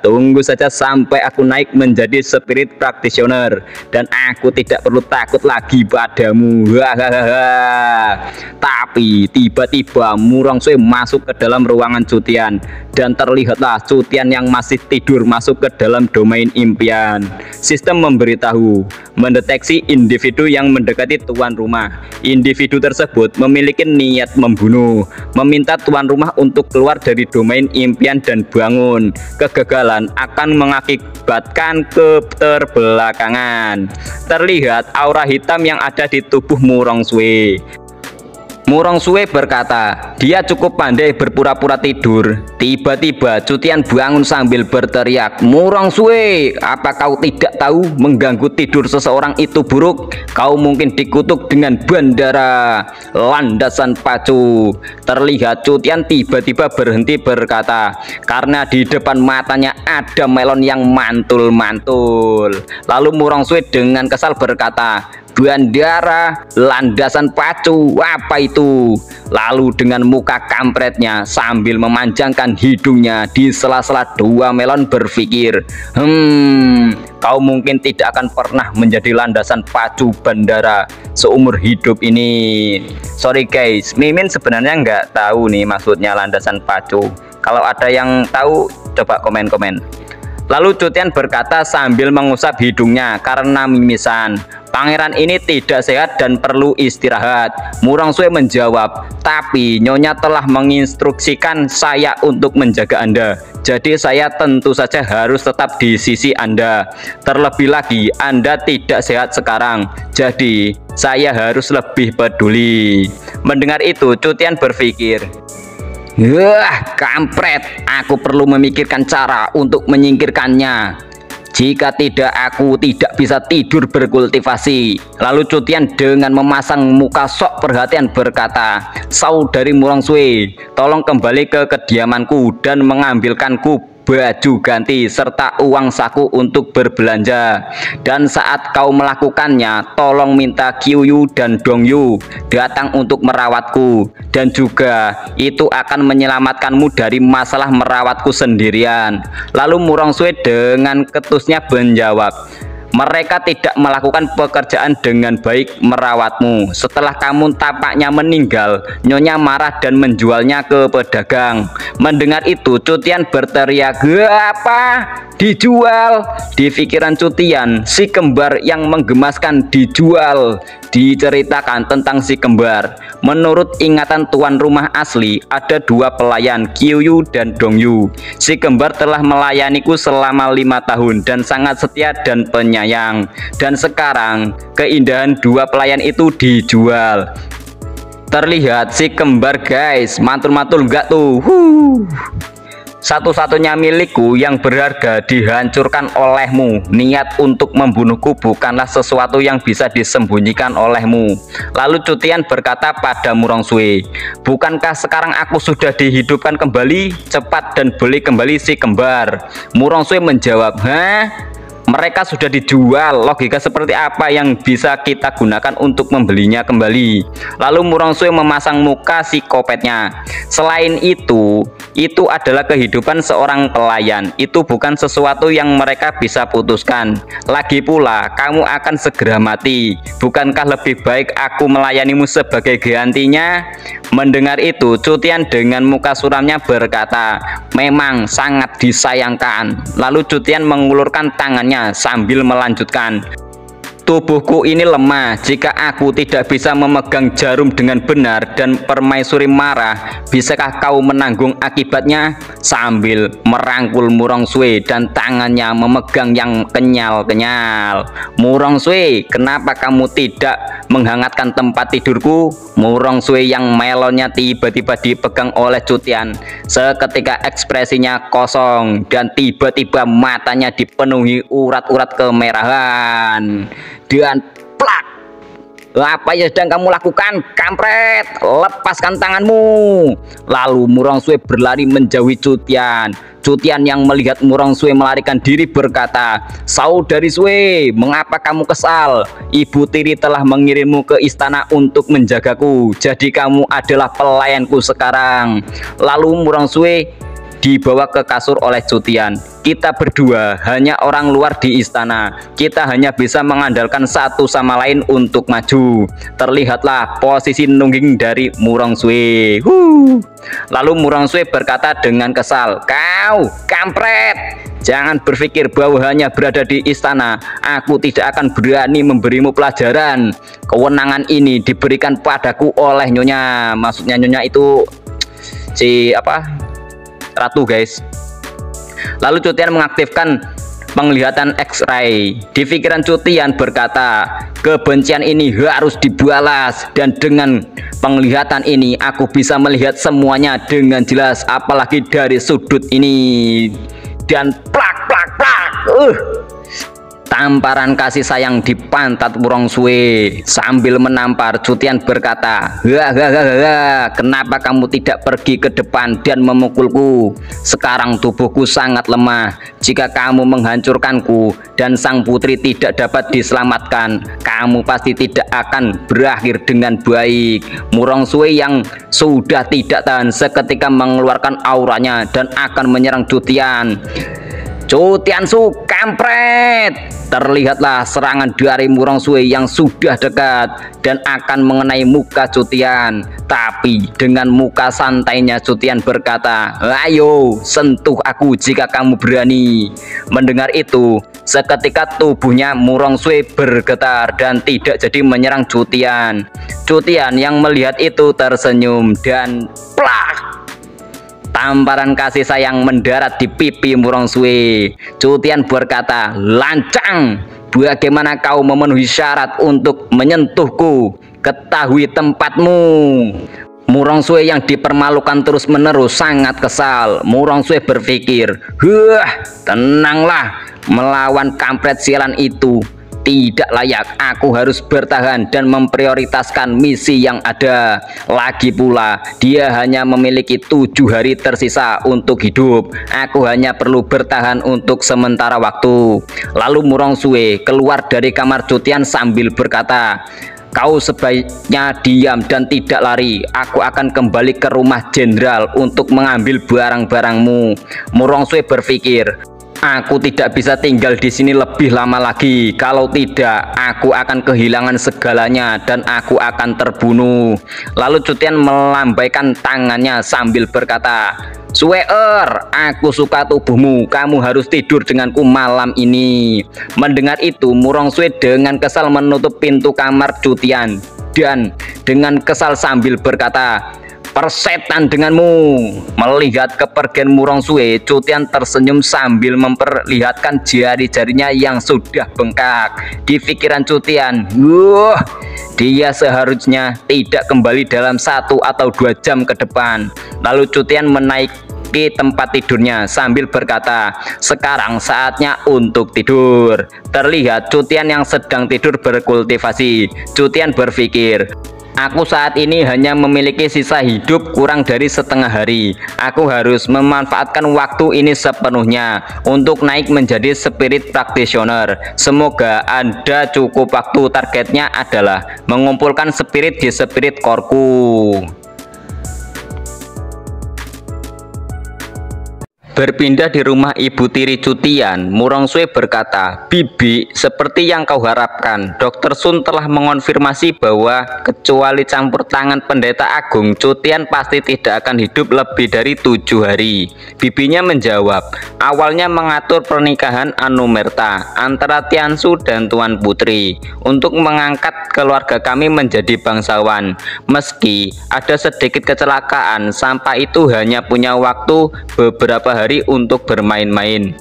sampai aku naik menjadi Spirit Practitioner dan aku tidak perlu takut lagi padamu. Hahaha. Tapi tiba-tiba Murang suwe masuk ke dalam ruangan Cutian. dan terlihatlah Cutian yang masih tidur masuk ke dalam domain impian. Sistem memberitahu, mendeteksi individu yang mendekati tuan rumah. Individu tersebut memiliki niat membunuh, meminta tuan rumah untuk keluar dari domain impian dan bangun. Kegagalan akan mengakibatkan keterbelakangan. Terlihat aura hitam yang ada di tubuh Murongsue. Murongsue berkata, dia cukup pandai berpura-pura tidur. Tiba-tiba Cutian bangun sambil berteriak, "Murongsue, apa kau tidak tahu mengganggu tidur seseorang itu buruk? Kau mungkin dikutuk dengan bandara landasan pacu." Terlihat Cutian tiba-tiba berhenti berkata, karena di depan matanya ada melon yang mantul-mantul. Lalu Murongsue dengan kesal berkata, "Bandara landasan pacu, apa itu?" Lalu dengan muka kampretnya sambil memanjangkan hidungnya di sela-sela dua melon berpikir, kau mungkin tidak akan pernah menjadi landasan pacu bandara seumur hidup ini." Sorry guys, Mimin sebenarnya nggak tahu nih maksudnya landasan pacu. Kalau ada yang tahu coba komen-komen. Lalu Cutian berkata sambil mengusap hidungnya karena mimisan, "Pangeran ini tidak sehat dan perlu istirahat." Murongsue menjawab, "Tapi Nyonya telah menginstruksikan saya untuk menjaga Anda. Jadi saya tentu saja harus tetap di sisi Anda. Terlebih lagi Anda tidak sehat sekarang. Jadi saya harus lebih peduli." Mendengar itu Cutian berpikir, kampret, aku perlu memikirkan cara untuk menyingkirkannya. Jika tidak, aku tidak bisa tidur berkultivasi. Lalu Cutian dengan memasang muka sok perhatian berkata, "Saudari Murongsue, tolong kembali ke kediamanku dan mengambilkanku baju ganti serta uang saku untuk berbelanja. Dan saat kau melakukannya, tolong minta Kyuyu dan Dongyu datang untuk merawatku. Dan juga itu akan menyelamatkanmu dari masalah merawatku sendirian." Lalu Murongsue dengan ketusnya menjawab, "Mereka tidak melakukan pekerjaan dengan baik merawatmu. Setelah kamu tampaknya meninggal, Nyonya marah dan menjualnya ke pedagang." Mendengar itu Cutian berteriak, "Apa? Dijual?" Di pikiran Cutian, si kembar yang menggemaskan dijual. Diceritakan tentang si kembar. Menurut ingatan tuan rumah asli, ada dua pelayan, Kyuyu dan Dongyu. Si kembar telah melayaniku selama 5 tahun dan sangat setia dan penyayang. Dan sekarang keindahan dua pelayan itu dijual. Terlihat si kembar guys, mantul-mantul enggak tuh? "Satu-satunya milikku yang berharga dihancurkan olehmu. Niat untuk membunuhku bukanlah sesuatu yang bisa disembunyikan olehmu." Lalu Cutian berkata pada Murongsue, "Bukankah sekarang aku sudah dihidupkan kembali? Cepat dan beli kembali si kembar." Murongsue menjawab, "Hah? Mereka sudah dijual. Logika seperti apa yang bisa kita gunakan untuk membelinya kembali?" Lalu Murongsue memasang muka psikopatnya. "Selain itu adalah kehidupan seorang pelayan. Itu bukan sesuatu yang mereka bisa putuskan. Lagi pula, kamu akan segera mati. Bukankah lebih baik aku melayanimu sebagai gantinya?" Mendengar itu Cutian dengan muka suramnya berkata, "Memang sangat disayangkan." Lalu Cutian mengulurkan tangannya sambil melanjutkan, "Tubuhku ini lemah. Jika aku tidak bisa memegang jarum dengan benar dan permaisuri marah, bisakah kau menanggung akibatnya?" Sambil merangkul Murongsue dan tangannya memegang yang kenyal-kenyal. "Murongsue, kenapa kamu tidak menghangatkan tempat tidurku?" Murongsue yang melonnya tiba-tiba dipegang oleh Cutian. Seketika ekspresinya kosong dan tiba-tiba matanya dipenuhi urat-urat kemerahan. Dan plak, "Apa yang sedang kamu lakukan, kampret? Lepaskan tanganmu!" Lalu Murongsue berlari menjauhi Cutian. Cutian yang melihat Murongsue melarikan diri berkata, "Saudari Sue, mengapa kamu kesal? Ibu tiri telah mengirimmu ke istana untuk menjagaku. Jadi kamu adalah pelayanku sekarang." Lalu Murongsue dibawa ke kasur oleh Cutian. Kita berdua hanya orang luar di istana. Kita hanya bisa mengandalkan satu sama lain untuk maju. Terlihatlah posisi nungging dari Murongsue. Lalu Murongsue berkata dengan kesal, "Kau kampret! Jangan berpikir bahwa hanya berada di istana aku tidak akan berani memberimu pelajaran. Kewenangan ini diberikan padaku oleh Nyonya." Maksudnya Nyonya itu si ratu, guys. Lalu Cutian mengaktifkan penglihatan X-ray. Di pikiran Cutian berkata, kebencian ini harus dibalas, dan dengan penglihatan ini aku bisa melihat semuanya dengan jelas, apalagi dari sudut ini. Dan plak plak plak, tamparan kasih sayang di pantat Murongsue. Sambil menampar, Cutian berkata, "Hahaha, kenapa kamu tidak pergi ke depan dan memukulku? Sekarang tubuhku sangat lemah. Jika kamu menghancurkanku dan sang putri tidak dapat diselamatkan, kamu pasti tidak akan berakhir dengan baik." Murongsue yang sudah tidak tahan seketika mengeluarkan auranya dan akan menyerang Cutian. "Cutiansu kampret!" Terlihatlah serangan dari Murongsue yang sudah dekat dan akan mengenai muka Cutian. Tapi dengan muka santainya Cutian berkata, "Ayo, sentuh aku jika kamu berani." Mendengar itu, seketika tubuhnya Murongsue bergetar dan tidak jadi menyerang Cutian. Cutian yang melihat itu tersenyum dan plak! Tamparan kasih sayang mendarat di pipi Murongsue. Cutian berkata, "Lancang, bagaimana kau memenuhi syarat untuk menyentuhku? Ketahui tempatmu." Murongsue yang dipermalukan terus-menerus sangat kesal. Murongsue berpikir, tenanglah, melawan kampret sialan itu tidak layak. Aku harus bertahan dan memprioritaskan misi yang ada. Lagi pula, dia hanya memiliki 7 hari tersisa untuk hidup. Aku hanya perlu bertahan untuk sementara waktu. Lalu Murongsue keluar dari kamar Cutian sambil berkata, "Kau sebaiknya diam dan tidak lari. Aku akan kembali ke rumah jenderal untuk mengambil barang-barangmu." Murongsue berpikir, "Aku tidak bisa tinggal di sini lebih lama lagi. Kalau tidak, aku akan kehilangan segalanya dan aku akan terbunuh." Lalu Cutian melambaikan tangannya sambil berkata, "Sueer, aku suka tubuhmu. Kamu harus tidur denganku malam ini." Mendengar itu, Murongsue dengan kesal menutup pintu kamar Cutian dan dengan kesal sambil berkata, "Persetan denganmu." Melihat kepergian Murongsue, Cutian tersenyum sambil memperlihatkan jari-jarinya yang sudah bengkak. Di pikiran Cutian, dia seharusnya tidak kembali dalam 1 atau 2 jam ke depan. Lalu Cutian menaiki tempat tidurnya sambil berkata, "Sekarang saatnya untuk tidur." Terlihat Cutian yang sedang tidur berkultivasi. Cutian berpikir, "Aku saat ini hanya memiliki sisa hidup kurang dari setengah hari. Aku harus memanfaatkan waktu ini sepenuhnya untuk naik menjadi spirit practitioner. Semoga ada cukup waktu." Targetnya adalah mengumpulkan spirit di spirit core-ku. Berpindah di rumah ibu tiri Cutian, Murongsue berkata, "Bibi, seperti yang kau harapkan, Dr. Sun telah mengonfirmasi bahwa kecuali campur tangan Pendeta Agung, Cutian pasti tidak akan hidup lebih dari 7 hari. Bibinya menjawab, "Awalnya mengatur pernikahan Anumerta antara Tiansu dan Tuan Putri untuk mengangkat keluarga kami menjadi bangsawan. Meski ada sedikit kecelakaan, sampai itu hanya punya waktu beberapa hari untuk bermain-main.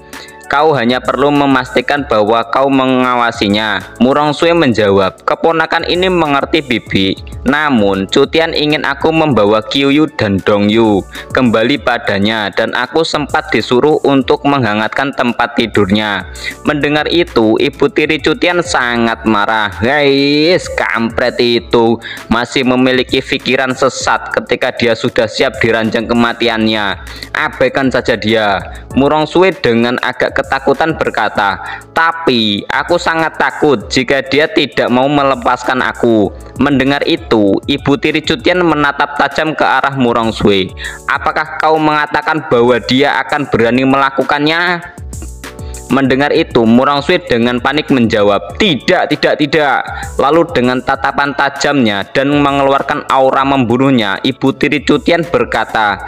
Kau hanya perlu memastikan bahwa kau mengawasinya." Murongsue menjawab, "Keponakan ini mengerti, Bibi. Namun Cutian ingin aku membawa Qiuyu dan Dongyu kembali padanya, dan aku sempat disuruh untuk menghangatkan tempat tidurnya." Mendengar itu, ibu tiri Cutian sangat marah. "Guys, kampret itu masih memiliki pikiran sesat ketika dia sudah siap diranjang kematiannya. Abaikan saja dia." Murongsue dengan agak ketakutan berkata, "Tapi aku sangat takut jika dia tidak mau melepaskan aku. Mendengar itu, ibu tiri Cutian menatap tajam ke arah Murong Sue. Apakah kau mengatakan bahwa dia akan berani melakukannya? Mendengar itu, Murong Sue dengan panik menjawab, tidak. Lalu dengan tatapan tajamnya dan mengeluarkan aura membunuhnya, ibu tiri Cutian berkata,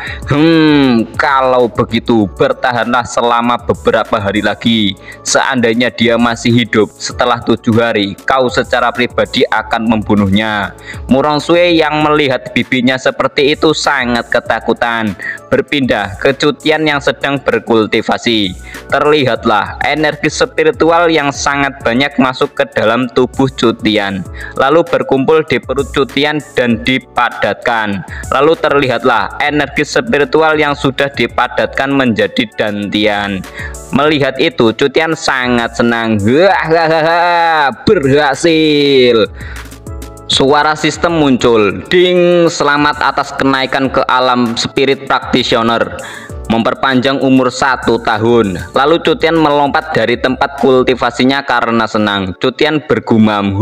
kalau begitu bertahanlah selama beberapa hari lagi. Seandainya dia masih hidup setelah 7 hari, kau secara pribadi akan membunuhnya. Murong Sue yang melihat bibinya seperti itu sangat ketakutan. Berpindah ke Cutian yang sedang berkultivasi. Terlihatlah energi spiritual yang sangat banyak masuk ke dalam tubuh Cutian, lalu berkumpul di perut Cutian dan dipadatkan. Lalu terlihatlah energi spiritual yang sudah dipadatkan menjadi dantian. Melihat itu, Cutian sangat senang. Berhasil. Suara sistem muncul, ding, selamat atas kenaikan ke alam spirit practitioner, memperpanjang umur 1 tahun. Lalu Cutian melompat dari tempat kultivasinya karena senang. Cutian bergumam,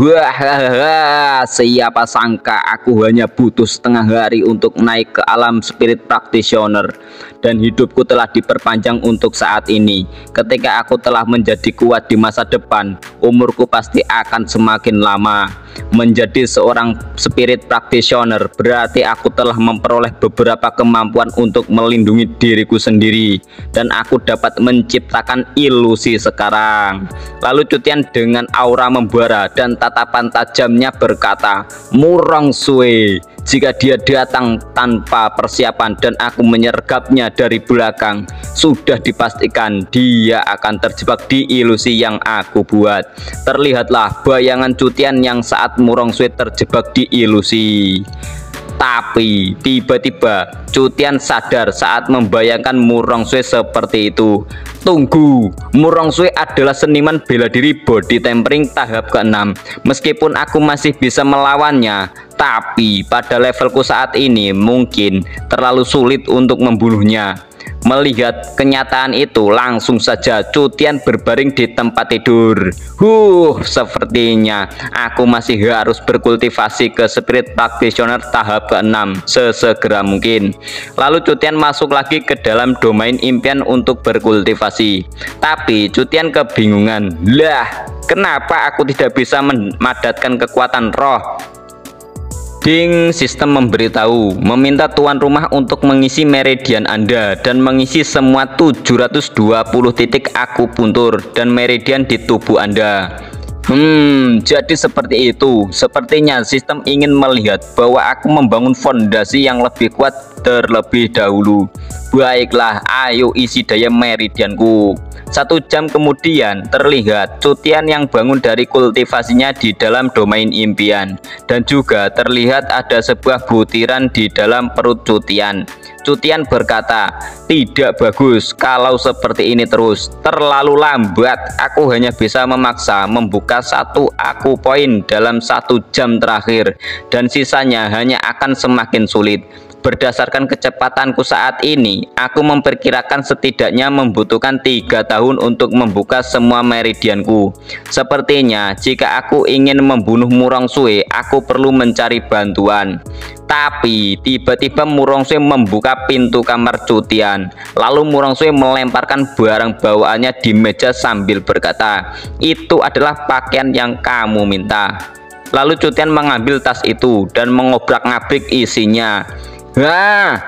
siapa sangka aku hanya butuh setengah hari untuk naik ke alam spirit practitioner, dan hidupku telah diperpanjang untuk saat ini. Ketika aku telah menjadi kuat di masa depan, umurku pasti akan semakin lama. Menjadi seorang spirit practitioner berarti aku telah memperoleh beberapa kemampuan untuk melindungi diriku sendiri, dan aku dapat menciptakan ilusi sekarang. Lalu Cutian dengan aura membara dan tatapan tajamnya berkata, Murong Sue, jika dia datang tanpa persiapan dan aku menyergapnya dari belakang, sudah dipastikan dia akan terjebak di ilusi yang aku buat. Terlihatlah bayangan Cutian yang saat Murong Sue terjebak di ilusi. Tapi tiba-tiba Cutian sadar saat membayangkan Murong Sue seperti itu. Tunggu, Murong Sue adalah seniman bela diri body tempering tahap ke-6. Meskipun aku masih bisa melawannya, tapi pada levelku saat ini mungkin terlalu sulit untuk membunuhnya. Melihat kenyataan itu, langsung saja Cutian berbaring di tempat tidur. Sepertinya aku masih harus berkultivasi ke spirit practitioner tahap ke-6 sesegera mungkin. Lalu Cutian masuk lagi ke dalam domain impian untuk berkultivasi. Tapi Cutian kebingungan, kenapa aku tidak bisa memadatkan kekuatan roh? Ding, sistem memberitahu, meminta tuan rumah untuk mengisi meridian Anda dan mengisi semua 720 titik akupuntur dan meridian di tubuh Anda. Jadi seperti itu. Sepertinya sistem ingin melihat bahwa aku membangun fondasi yang lebih kuat terlebih dahulu. Baiklah, ayo isi daya meridianku. 1 jam kemudian terlihat Cutian yang bangun dari kultivasinya di dalam domain impian, dan juga terlihat ada sebuah butiran di dalam perut Cutian. Cutian berkata, tidak bagus kalau seperti ini terus, terlalu lambat. Aku hanya bisa memaksa membuka 1 aku poin dalam 1 jam terakhir, dan sisanya hanya akan semakin sulit. Berdasarkan kecepatanku saat ini, aku memperkirakan setidaknya membutuhkan 3 tahun untuk membuka semua meridianku. Sepertinya jika aku ingin membunuh Murong Sue, aku perlu mencari bantuan. Tapi tiba-tiba Murong Sue membuka pintu kamar Cutian. Lalu Murong Sue melemparkan barang bawaannya di meja sambil berkata, itu adalah pakaian yang kamu minta. Lalu Cutian mengambil tas itu dan mengobrak-ngabrik isinya.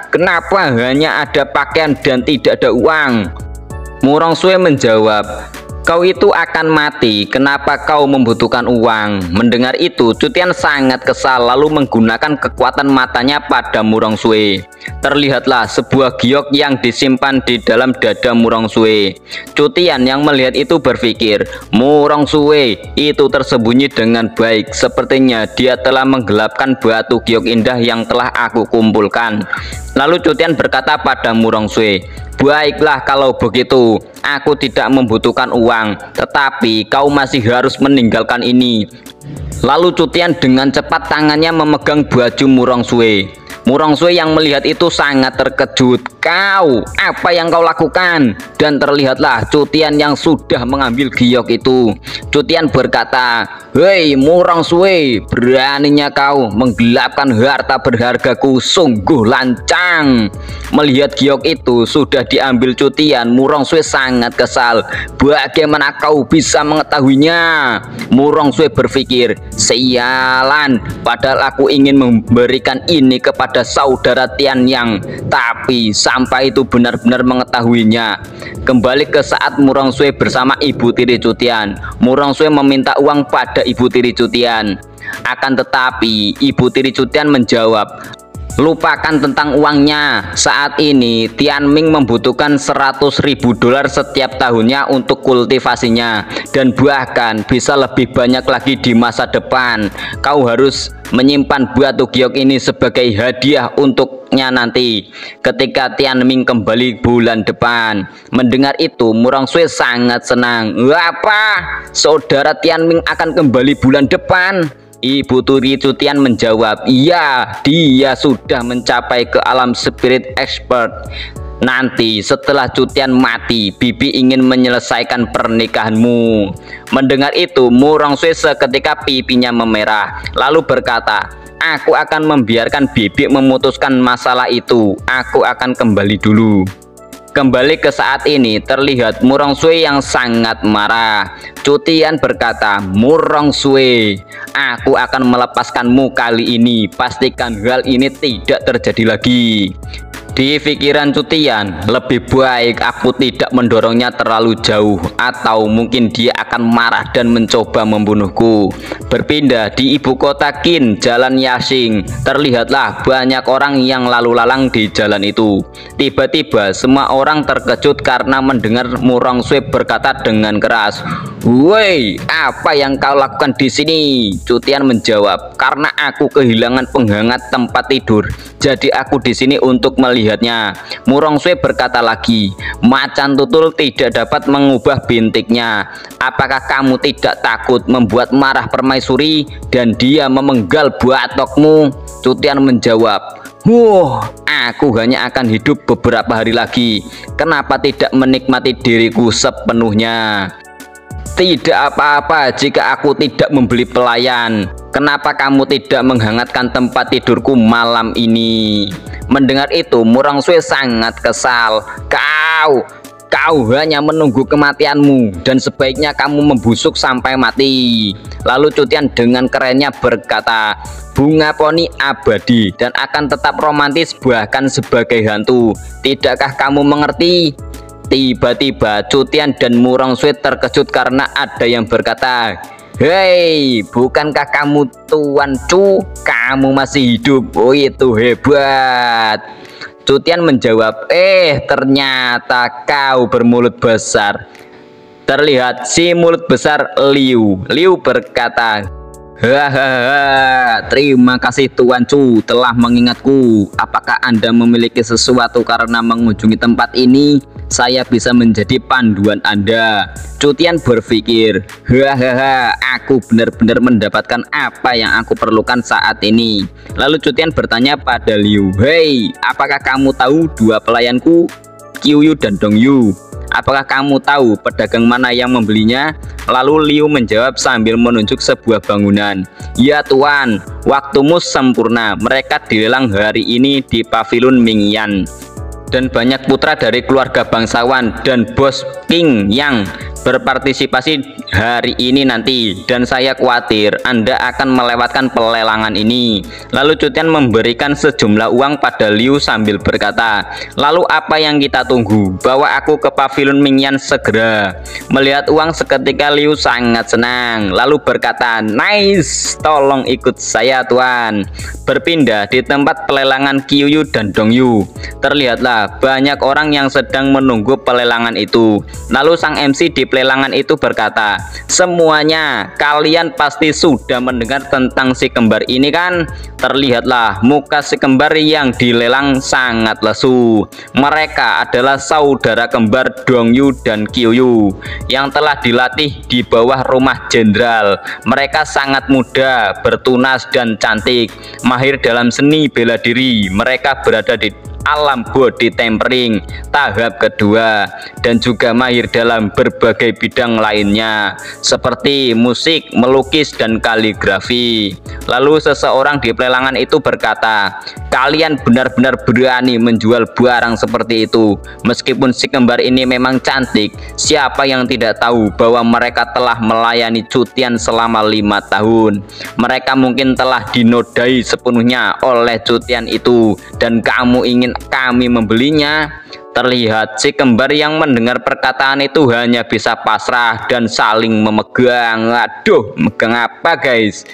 Kenapa hanya ada pakaian dan tidak ada uang? Murong Sue menjawab, kau itu akan mati, kenapa kau membutuhkan uang? Mendengar itu, Cutian sangat kesal lalu menggunakan kekuatan matanya pada Murong Sue. Terlihatlah sebuah giok yang disimpan di dalam dada Murong Sue. Cutian yang melihat itu berpikir, Murong Sue itu tersembunyi dengan baik. Sepertinya dia telah menggelapkan batu giok indah yang telah aku kumpulkan. Lalu Cutian berkata pada Murong Sue, baiklah kalau begitu, aku tidak membutuhkan uang, tetapi kau masih harus meninggalkan ini. Lalu Cutian dengan cepat tangannya memegang baju Murong Sue. Murongsue yang melihat itu sangat terkejut. "Kau, apa yang kau lakukan?" Dan terlihatlah Cutian yang sudah mengambil giok itu. Cutian berkata, "Hei Murongsue, beraninya kau menggelapkan harta berhargaku, sungguh lancang." Melihat giok itu sudah diambil Cutian, Murongsue sangat kesal. "Bagaimana kau bisa mengetahuinya?" Murongsue berpikir, "Sialan, padahal aku ingin memberikan ini kepada saudara Tianyang, tapi sampai itu benar-benar mengetahuinya." Kembali ke saat Murongsue bersama ibu tiri Cutian, Murongsue meminta uang pada ibu tiri Cutian. Akan tetapi ibu tiri Cutian menjawab, "Lupakan tentang uangnya. Saat ini Tianming membutuhkan $100.000 setiap tahunnya untuk kultivasinya, dan bahkan bisa lebih banyak lagi di masa depan. Kau harus menyimpan batu giok ini sebagai hadiah untuknya nanti ketika Tianming kembali bulan depan." Mendengar itu Murongsue sangat senang. "Apa? Saudara Tianming akan kembali bulan depan?" Ibu tiri Cutian menjawab, "Iya, dia sudah mencapai ke alam spirit expert. Nanti setelah Cutian mati, bibi ingin menyelesaikan pernikahanmu." Mendengar itu Murongsue seketika pipinya memerah, lalu berkata, "Aku akan membiarkan bibi memutuskan masalah itu. Aku akan kembali dulu." Kembali ke saat ini terlihat Murongsue yang sangat marah. Cutian berkata, "Murongsue, aku akan melepaskanmu kali ini. Pastikan hal ini tidak terjadi lagi." Di pikiran Cutian, lebih baik aku tidak mendorongnya terlalu jauh, atau mungkin dia akan marah dan mencoba membunuhku. Berpindah di ibu kota Qin, Jalan Yashing, terlihatlah banyak orang yang lalu lalang di jalan itu. Tiba-tiba semua orang terkejut karena mendengar Murongsue berkata dengan keras, "Woi, apa yang kau lakukan di sini?" Cutian menjawab, "Karena aku kehilangan penghangat tempat tidur, jadi aku di sini untuk melihatnya." Murongsue berkata lagi, "Macan tutul tidak dapat mengubah bintiknya. Apakah kamu tidak takut membuat marah permaisuri dan dia memenggal batokmu?" Cutian menjawab, Aku hanya akan hidup beberapa hari lagi. Kenapa tidak menikmati diriku sepenuhnya? Tidak apa-apa jika aku tidak membeli pelayan. Kenapa kamu tidak menghangatkan tempat tidurku malam ini?" Mendengar itu Murongsue sangat kesal. Kau hanya menunggu kematianmu, dan sebaiknya kamu membusuk sampai mati." Lalu Cutian dengan kerennya berkata, "Bunga poni abadi dan akan tetap romantis bahkan sebagai hantu. Tidakkah kamu mengerti?" Tiba-tiba Cutian dan Murongsue terkejut karena ada yang berkata, "Hei, bukankah kamu Tuan Chu? Kamu masih hidup. Oh, itu hebat." Cutian menjawab, Ternyata kau bermulut besar." Terlihat si mulut besar Liu. Liu berkata, "Hahaha, terima kasih Tuan Chu telah mengingatku. Apakah Anda memiliki sesuatu karena mengunjungi tempat ini? Saya bisa menjadi panduan Anda." Cutian berpikir, "Hahaha, aku benar-benar mendapatkan apa yang aku perlukan saat ini." Lalu Cutian bertanya pada Liu, "Hei, apakah kamu tahu dua pelayanku, Qiuyu dan Dongyu? Apakah kamu tahu pedagang mana yang membelinya?" Lalu Liu menjawab sambil menunjuk sebuah bangunan, "Ya Tuan, waktumu sempurna. Mereka dilelang hari ini di pavilion Mingyan. Dan banyak putra dari keluarga bangsawan dan bos King yang berpartisipasi hari ini nanti, dan saya khawatir Anda akan melewatkan pelelangan ini." Lalu Cutian memberikan sejumlah uang pada Liu sambil berkata, "Lalu apa yang kita tunggu? Bawa aku ke pavilion Mingyan segera." Melihat uang seketika Liu sangat senang, lalu berkata, "Nice, tolong ikut saya Tuan." Berpindah di tempat pelelangan Qiuyu dan Dongyu, terlihatlah banyak orang yang sedang menunggu pelelangan itu. Lalu sang MC di pelelangan itu berkata, "Semuanya kalian pasti sudah mendengar tentang si kembar ini kan? Terlihatlah muka si kembar yang dilelang sangat lesu. Mereka adalah saudara kembar Dongyu dan Kyoyu yang telah dilatih di bawah rumah jenderal. Mereka sangat muda, bertunas dan cantik, mahir dalam seni bela diri. Mereka berada di alam body tempering tahap kedua dan juga mahir dalam berbagai bidang lainnya seperti musik, melukis, dan kaligrafi." Lalu seseorang di pelelangan itu berkata, "Kalian benar-benar berani menjual barang seperti itu. Meskipun si kembar ini memang cantik, siapa yang tidak tahu bahwa mereka telah melayani Cutian selama 5 tahun. Mereka mungkin telah dinodai sepenuhnya oleh Cutian itu dan kamu ingin kami membelinya?" Terlihat si kembar yang mendengar perkataan itu hanya bisa pasrah dan saling memegang. Aduh, megang apa guys?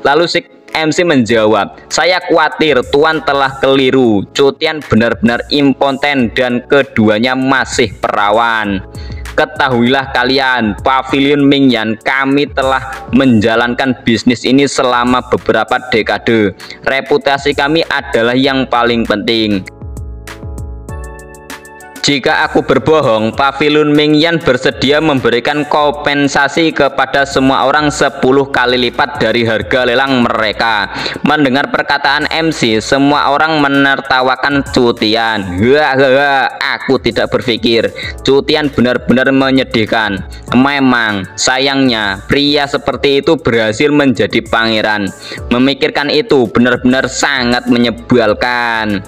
Lalu si MC menjawab, "Saya khawatir Tuan telah keliru. Cutian benar-benar impoten dan keduanya masih perawan. Ketahuilah kalian, Pavilion Mingyan, kami telah menjalankan bisnis ini selama beberapa dekade. Reputasi kami adalah yang paling penting. Jika aku berbohong, Pavilion Mingyan bersedia memberikan kompensasi kepada semua orang 10 kali lipat dari harga lelang mereka." Mendengar perkataan MC, semua orang menertawakan Cutian. "Hahaha, aku tidak berpikir. Cutian benar-benar menyedihkan. Memang, sayangnya, pria seperti itu berhasil menjadi pangeran. Memikirkan itu benar-benar sangat menyebalkan.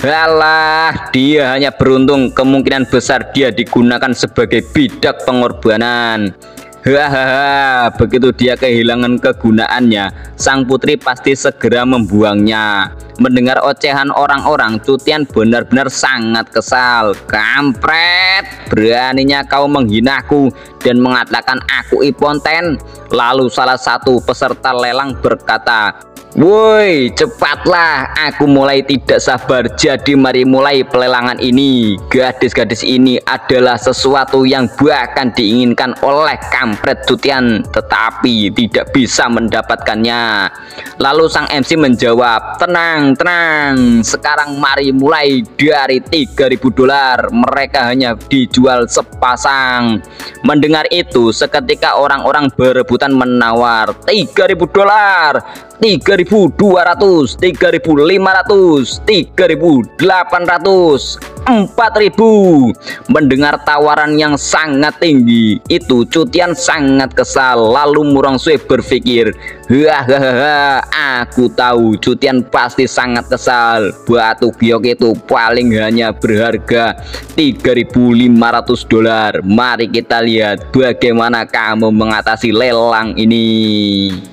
Halah, dia hanya beruntung. Kemungkinan besar dia digunakan sebagai bidak pengorbanan. Hahaha, begitu dia kehilangan kegunaannya, sang putri pasti segera membuangnya." Mendengar ocehan orang-orang, Cutian benar-benar sangat kesal. "Kampret, beraninya kau menghinaku dan mengatakan aku impoten." Lalu salah satu peserta lelang berkata, "Woi, cepatlah, aku mulai tidak sabar. Jadi mari mulai pelelangan ini. Gadis-gadis ini adalah sesuatu yang bahkan diinginkan oleh kampret Cutian, tetapi tidak bisa mendapatkannya." Lalu sang MC menjawab, "Tenang, tenang. Sekarang mari mulai dari $3.000. Mereka hanya dijual sepasang." Mendengar itu, seketika orang-orang berebutan menawar. $3.000, $3.200, $3.500, $3.800, $4.000. Mendengar tawaran yang sangat tinggi itu, Cutian sangat kesal. Lalu Murangsue berpikir, "Hahaha, aku tahu Cutian pasti sangat kesal. Batu giok itu paling hanya berharga $3.500. Mari kita lihat bagaimana kamu mengatasi lelang ini."